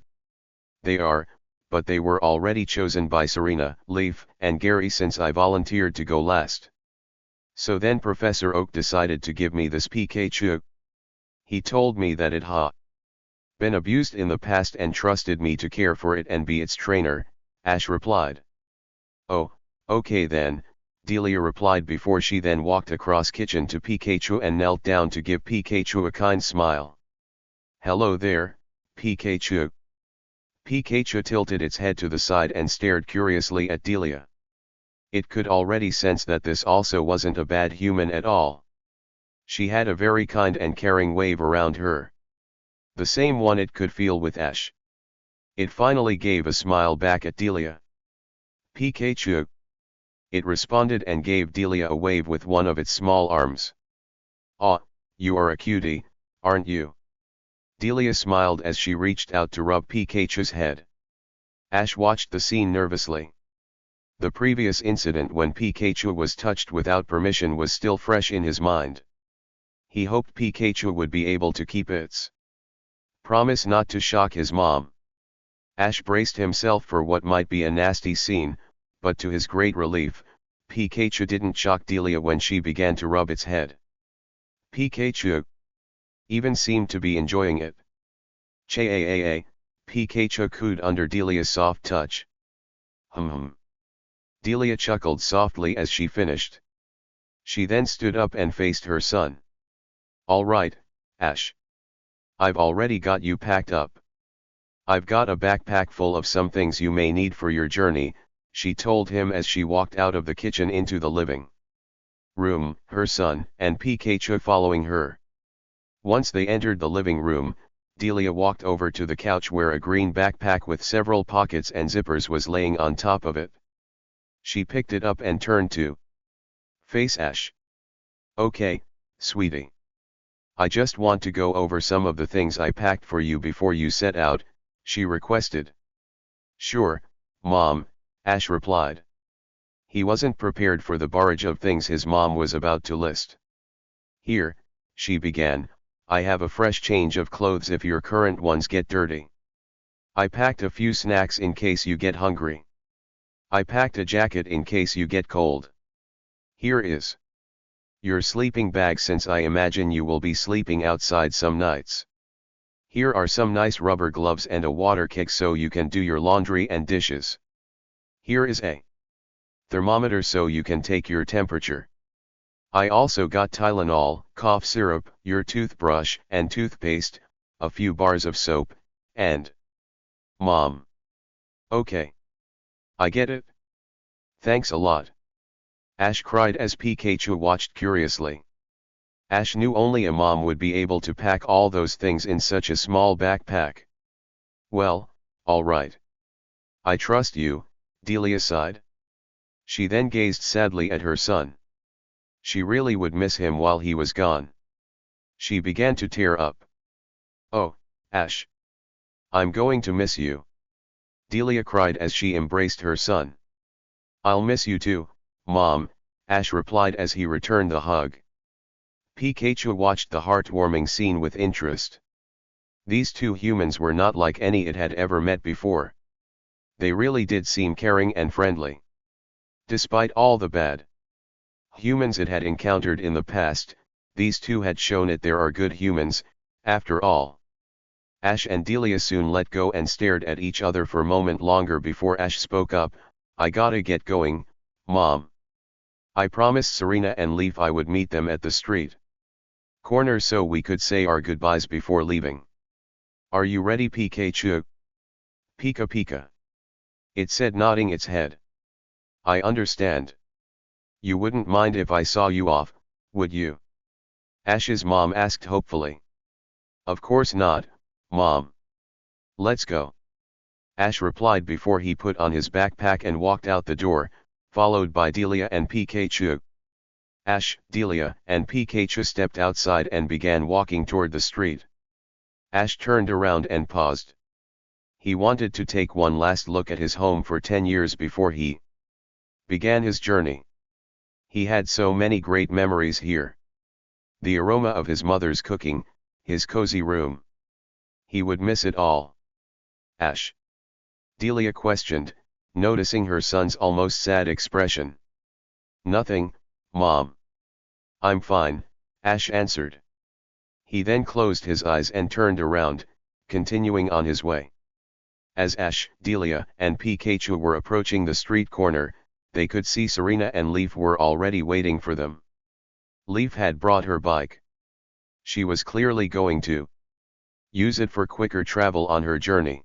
They are, but they were already chosen by Serena, Leaf, and Gary since I volunteered to go last. So then Professor Oak decided to give me this Pikachu. He told me that it had been abused in the past and trusted me to care for it and be its trainer, Ash replied. Oh, okay then, Delia replied before she then walked across kitchen to Pikachu and knelt down to give Pikachu a kind smile. Hello there, Pikachu. Pikachu tilted its head to the side and stared curiously at Delia. It could already sense that this also wasn't a bad human at all. She had a very kind and caring wave around her. The same one it could feel with Ash. It finally gave a smile back at Delia. Pikachu. It responded and gave Delia a wave with one of its small arms. "Aw, you are a cutie, aren't you?" Delia smiled as she reached out to rub Pikachu's head. Ash watched the scene nervously. The previous incident when Pikachu was touched without permission was still fresh in his mind. He hoped Pikachu would be able to keep its promise not to shock his mom. Ash braced himself for what might be a nasty scene, but to his great relief, Pikachu didn't shock Delia when she began to rub its head. Pikachu even seemed to be enjoying it. Cha-a-a-a, Pikachu cooed under Delia's soft touch. Hum. Delia chuckled softly as she finished. She then stood up and faced her son. "All right, Ash. I've already got you packed up. I've got a backpack full of some things you may need for your journey," she told him as she walked out of the kitchen into the living room, her son and Pikachu following her. Once they entered the living room, Delia walked over to the couch where a green backpack with several pockets and zippers was laying on top of it. She picked it up and turned to face Ash. "Okay, sweetie. I just want to go over some of the things I packed for you before you set out," she requested. "Sure, Mom," Ash replied. He wasn't prepared for the barrage of things his mom was about to list. "Here," she began, "I have a fresh change of clothes if your current ones get dirty. I packed a few snacks in case you get hungry. I packed a jacket in case you get cold. Here is your sleeping bag since I imagine you will be sleeping outside some nights. Here are some nice rubber gloves and a water kick so you can do your laundry and dishes. Here is a thermometer so you can take your temperature. I also got Tylenol, cough syrup, your toothbrush and toothpaste, a few bars of soap, and..." "Mom. Okay. I get it. Thanks a lot." Ash cried as Pikachu watched curiously. Ash knew only a mom would be able to pack all those things in such a small backpack. "Well, all right. I trust you," Delia sighed. She then gazed sadly at her son. She really would miss him while he was gone. She began to tear up. "Oh, Ash. I'm going to miss you," Delia cried as she embraced her son. "I'll miss you too, Mom," Ash replied as he returned the hug. Pikachu watched the heartwarming scene with interest. These two humans were not like any it had ever met before. They really did seem caring and friendly. Despite all the bad humans it had encountered in the past, these two had shown it there are good humans, after all. Ash and Delia soon let go and stared at each other for a moment longer before Ash spoke up. "I gotta get going, Mom. I promised Serena and Leaf I would meet them at the street corner so we could say our goodbyes before leaving. Are you ready, Pikachu?" "Pika Pika," it said, nodding its head. "I understand. You wouldn't mind if I saw you off, would you?" Ash's mom asked hopefully. "Of course not, Mom. Let's go," Ash replied before he put on his backpack and walked out the door, followed by Delia and Pikachu. Ash, Delia, and Pikachu stepped outside and began walking toward the street. Ash turned around and paused. He wanted to take one last look at his home for 10 years before he began his journey. He had so many great memories here. The aroma of his mother's cooking, his cozy room. He would miss it all. "Ash?" Delia questioned, noticing her son's almost sad expression. "Nothing, Mom. I'm fine," Ash answered. He then closed his eyes and turned around, continuing on his way. As Ash, Delia, and Pikachu were approaching the street corner, they could see Serena and Leaf were already waiting for them. Leaf had brought her bike. She was clearly going to use it for quicker travel on her journey.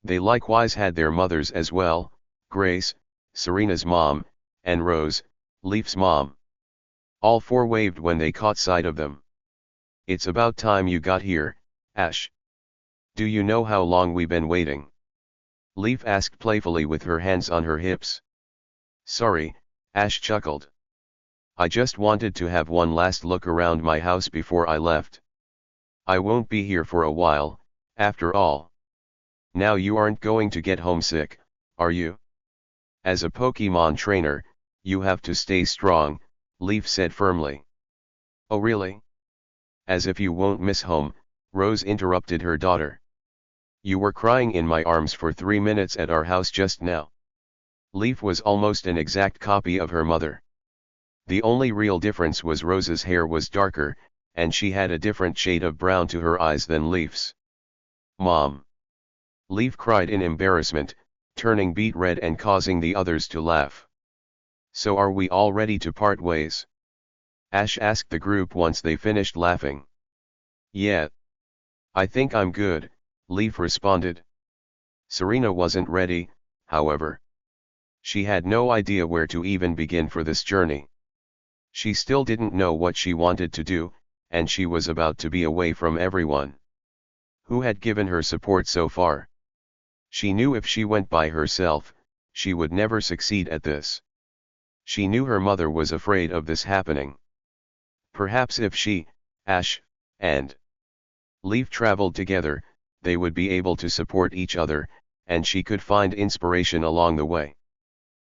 They likewise had their mothers as well, Grace, Serena's mom, and Rose, Leaf's mom. All four waved when they caught sight of them. "It's about time you got here, Ash. Do you know how long we've been waiting?" Leaf asked playfully with her hands on her hips. "Sorry, Ash chuckled. I just wanted to have one last look around my house before I left. I won't be here for a while, after all. Now you aren't going to get homesick, are you? As a Pokemon trainer, you have to stay strong, Leaf said firmly. Oh really? As if you won't miss home, Rose interrupted her daughter. You were crying in my arms for 3 minutes at our house just now. Leaf was almost an exact copy of her mother. The only real difference was Rose's hair was darker, and she had a different shade of brown to her eyes than Leaf's. Mom! Leaf cried in embarrassment, turning beet red and causing the others to laugh. So are we all ready to part ways? Ash asked the group once they finished laughing. Yeah. I think I'm good, Leaf responded. Serena wasn't ready, however. She had no idea where to even begin for this journey. She still didn't know what she wanted to do, and she was about to be away from everyone who had given her support so far. She knew if she went by herself, she would never succeed at this. She knew her mother was afraid of this happening. Perhaps if she, Ash, and Leaf traveled together, they would be able to support each other, and she could find inspiration along the way.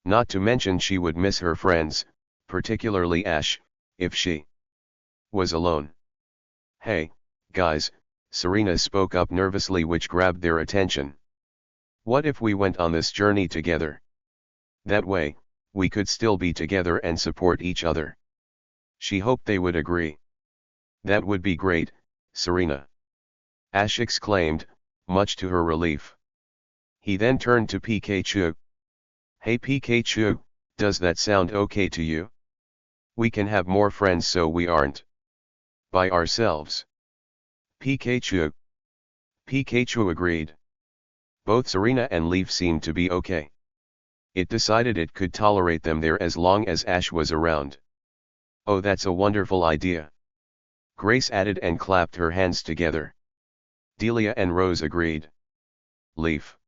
Not to mention she would miss her friends, particularly Ash, if she was alone. Hey, guys, Serena spoke up nervously, which grabbed their attention. What if we went on this journey together? That way, we could still be together and support each other. She hoped they would agree. That would be great, Serena. Ash exclaimed, much to her relief. He then turned to Pikachu. Hey Pikachu, does that sound okay to you? We can have more friends so we aren't by ourselves. Pikachu agreed. Both Serena and Leaf seemed to be okay. It decided it could tolerate them there as long as Ash was around. Oh, that's a wonderful idea. Grace added and clapped her hands together. Delia and Rose agreed. Leaf.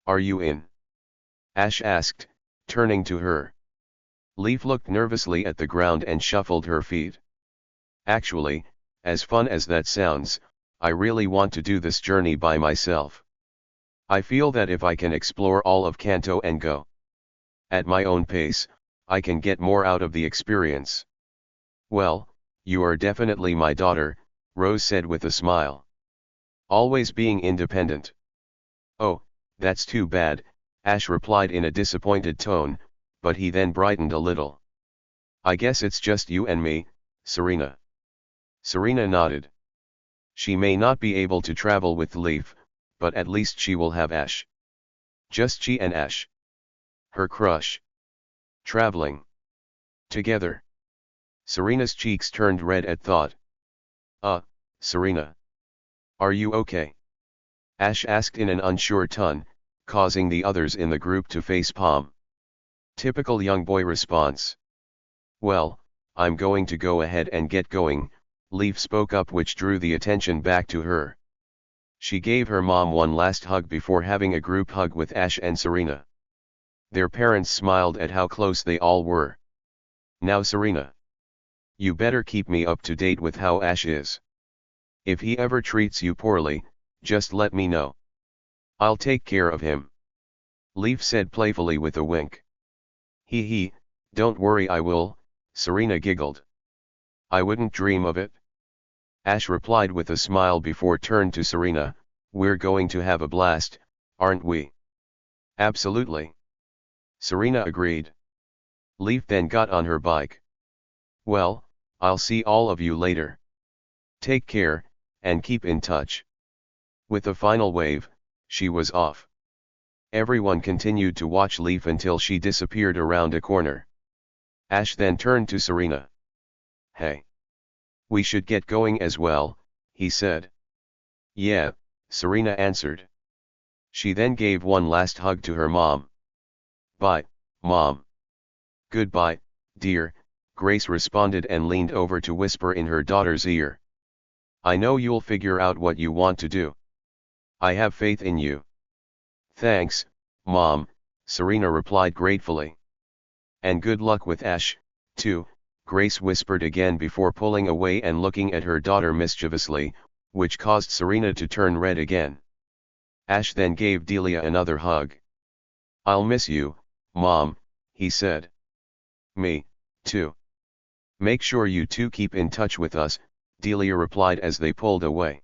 Are you in? Ash asked, turning to her. Leaf looked nervously at the ground and shuffled her feet. Actually, as fun as that sounds, I really want to do this journey by myself. I feel that if I can explore all of Kanto and go at my own pace, I can get more out of the experience. Well, you are definitely my daughter, Rose said with a smile. Always being independent. Oh, that's too bad, Ash replied in a disappointed tone, but he then brightened a little. I guess it's just you and me, Serena. Serena nodded. She may not be able to travel with Leaf, but at least she will have Ash. Just she and Ash. Her crush. Traveling together. Serena's cheeks turned red at thought. Serena. Are you okay? Ash asked in an unsure tone, causing the others in the group to facepalm. Typical young boy response. Well, I'm going to go ahead and get going, Leaf spoke up, which drew the attention back to her. She gave her mom one last hug before having a group hug with Ash and Serena. Their parents smiled at how close they all were. Now Serena. You better keep me up to date with how Ash is. If he ever treats you poorly, just let me know. I'll take care of him. Leaf said playfully with a wink. Hee, don't worry, I will, Serena giggled. I wouldn't dream of it. Ash replied with a smile before turned to Serena, we're going to have a blast, aren't we? Absolutely. Serena agreed. Leaf then got on her bike. Well, I'll see all of you later. Take care, and keep in touch. With a final wave, she was off. Everyone continued to watch Leaf until she disappeared around a corner. Ash then turned to Serena. Hey. We should get going as well, he said. Yeah, Serena answered. She then gave one last hug to her mom. Bye, Mom. Goodbye, dear, Grace responded and leaned over to whisper in her daughter's ear. I know you'll figure out what you want to do. I have faith in you. Thanks, Mom, Serena replied gratefully. And good luck with Ash, too, Grace whispered again before pulling away and looking at her daughter mischievously, which caused Serena to turn red again. Ash then gave Delia another hug. "I'll miss you, Mom," he said. "Me, too. Make sure you two keep in touch with us," Delia replied as they pulled away.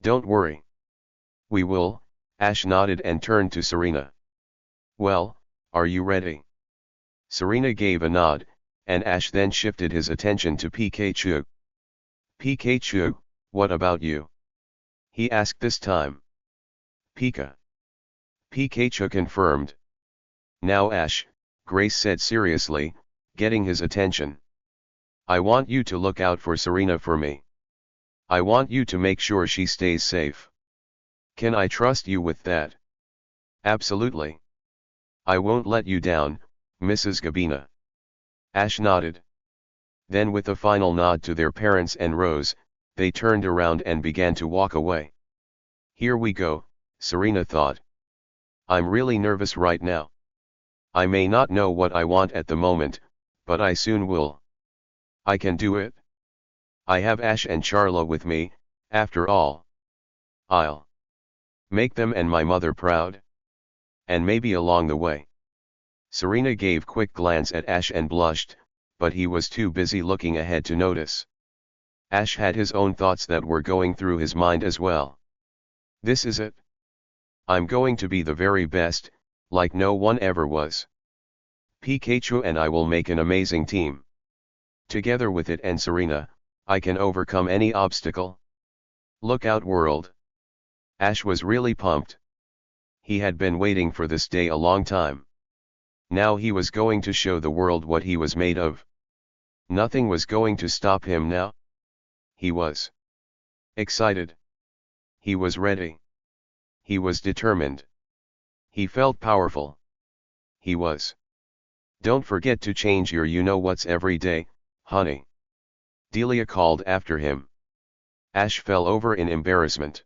"Don't worry. We will," Ash nodded and turned to Serena. "Well, are you ready?" Serena gave a nod, and Ash then shifted his attention to Pikachu. "Pikachu, what about you?" he asked this time. "Pika." Pikachu confirmed. "Now Ash," Grace said seriously, getting his attention. "I want you to look out for Serena for me. I want you to make sure she stays safe. Can I trust you with that?" "Absolutely. I won't let you down, Mrs. Gabina." Ash nodded. Then with a final nod to their parents and Rose, they turned around and began to walk away. "Here we go," Serena thought. "I'm really nervous right now. I may not know what I want at the moment, but I soon will. I can do it. I have Ash and Charla with me, after all. I'll make them and my mother proud. And maybe along the way." Serena gave quick glance at Ash and blushed, but he was too busy looking ahead to notice. Ash had his own thoughts that were going through his mind as well. "This is it. I'm going to be the very best, like no one ever was. Pikachu and I will make an amazing team. Together with it and Serena, I can overcome any obstacle. Look out, world." Ash was really pumped. He had been waiting for this day a long time. Now he was going to show the world what he was made of. Nothing was going to stop him now. He was excited. He was ready. He was determined. He felt powerful. He was. "Don't forget to change your you-know-whats every day, honey," Delia called after him. Ash fell over in embarrassment.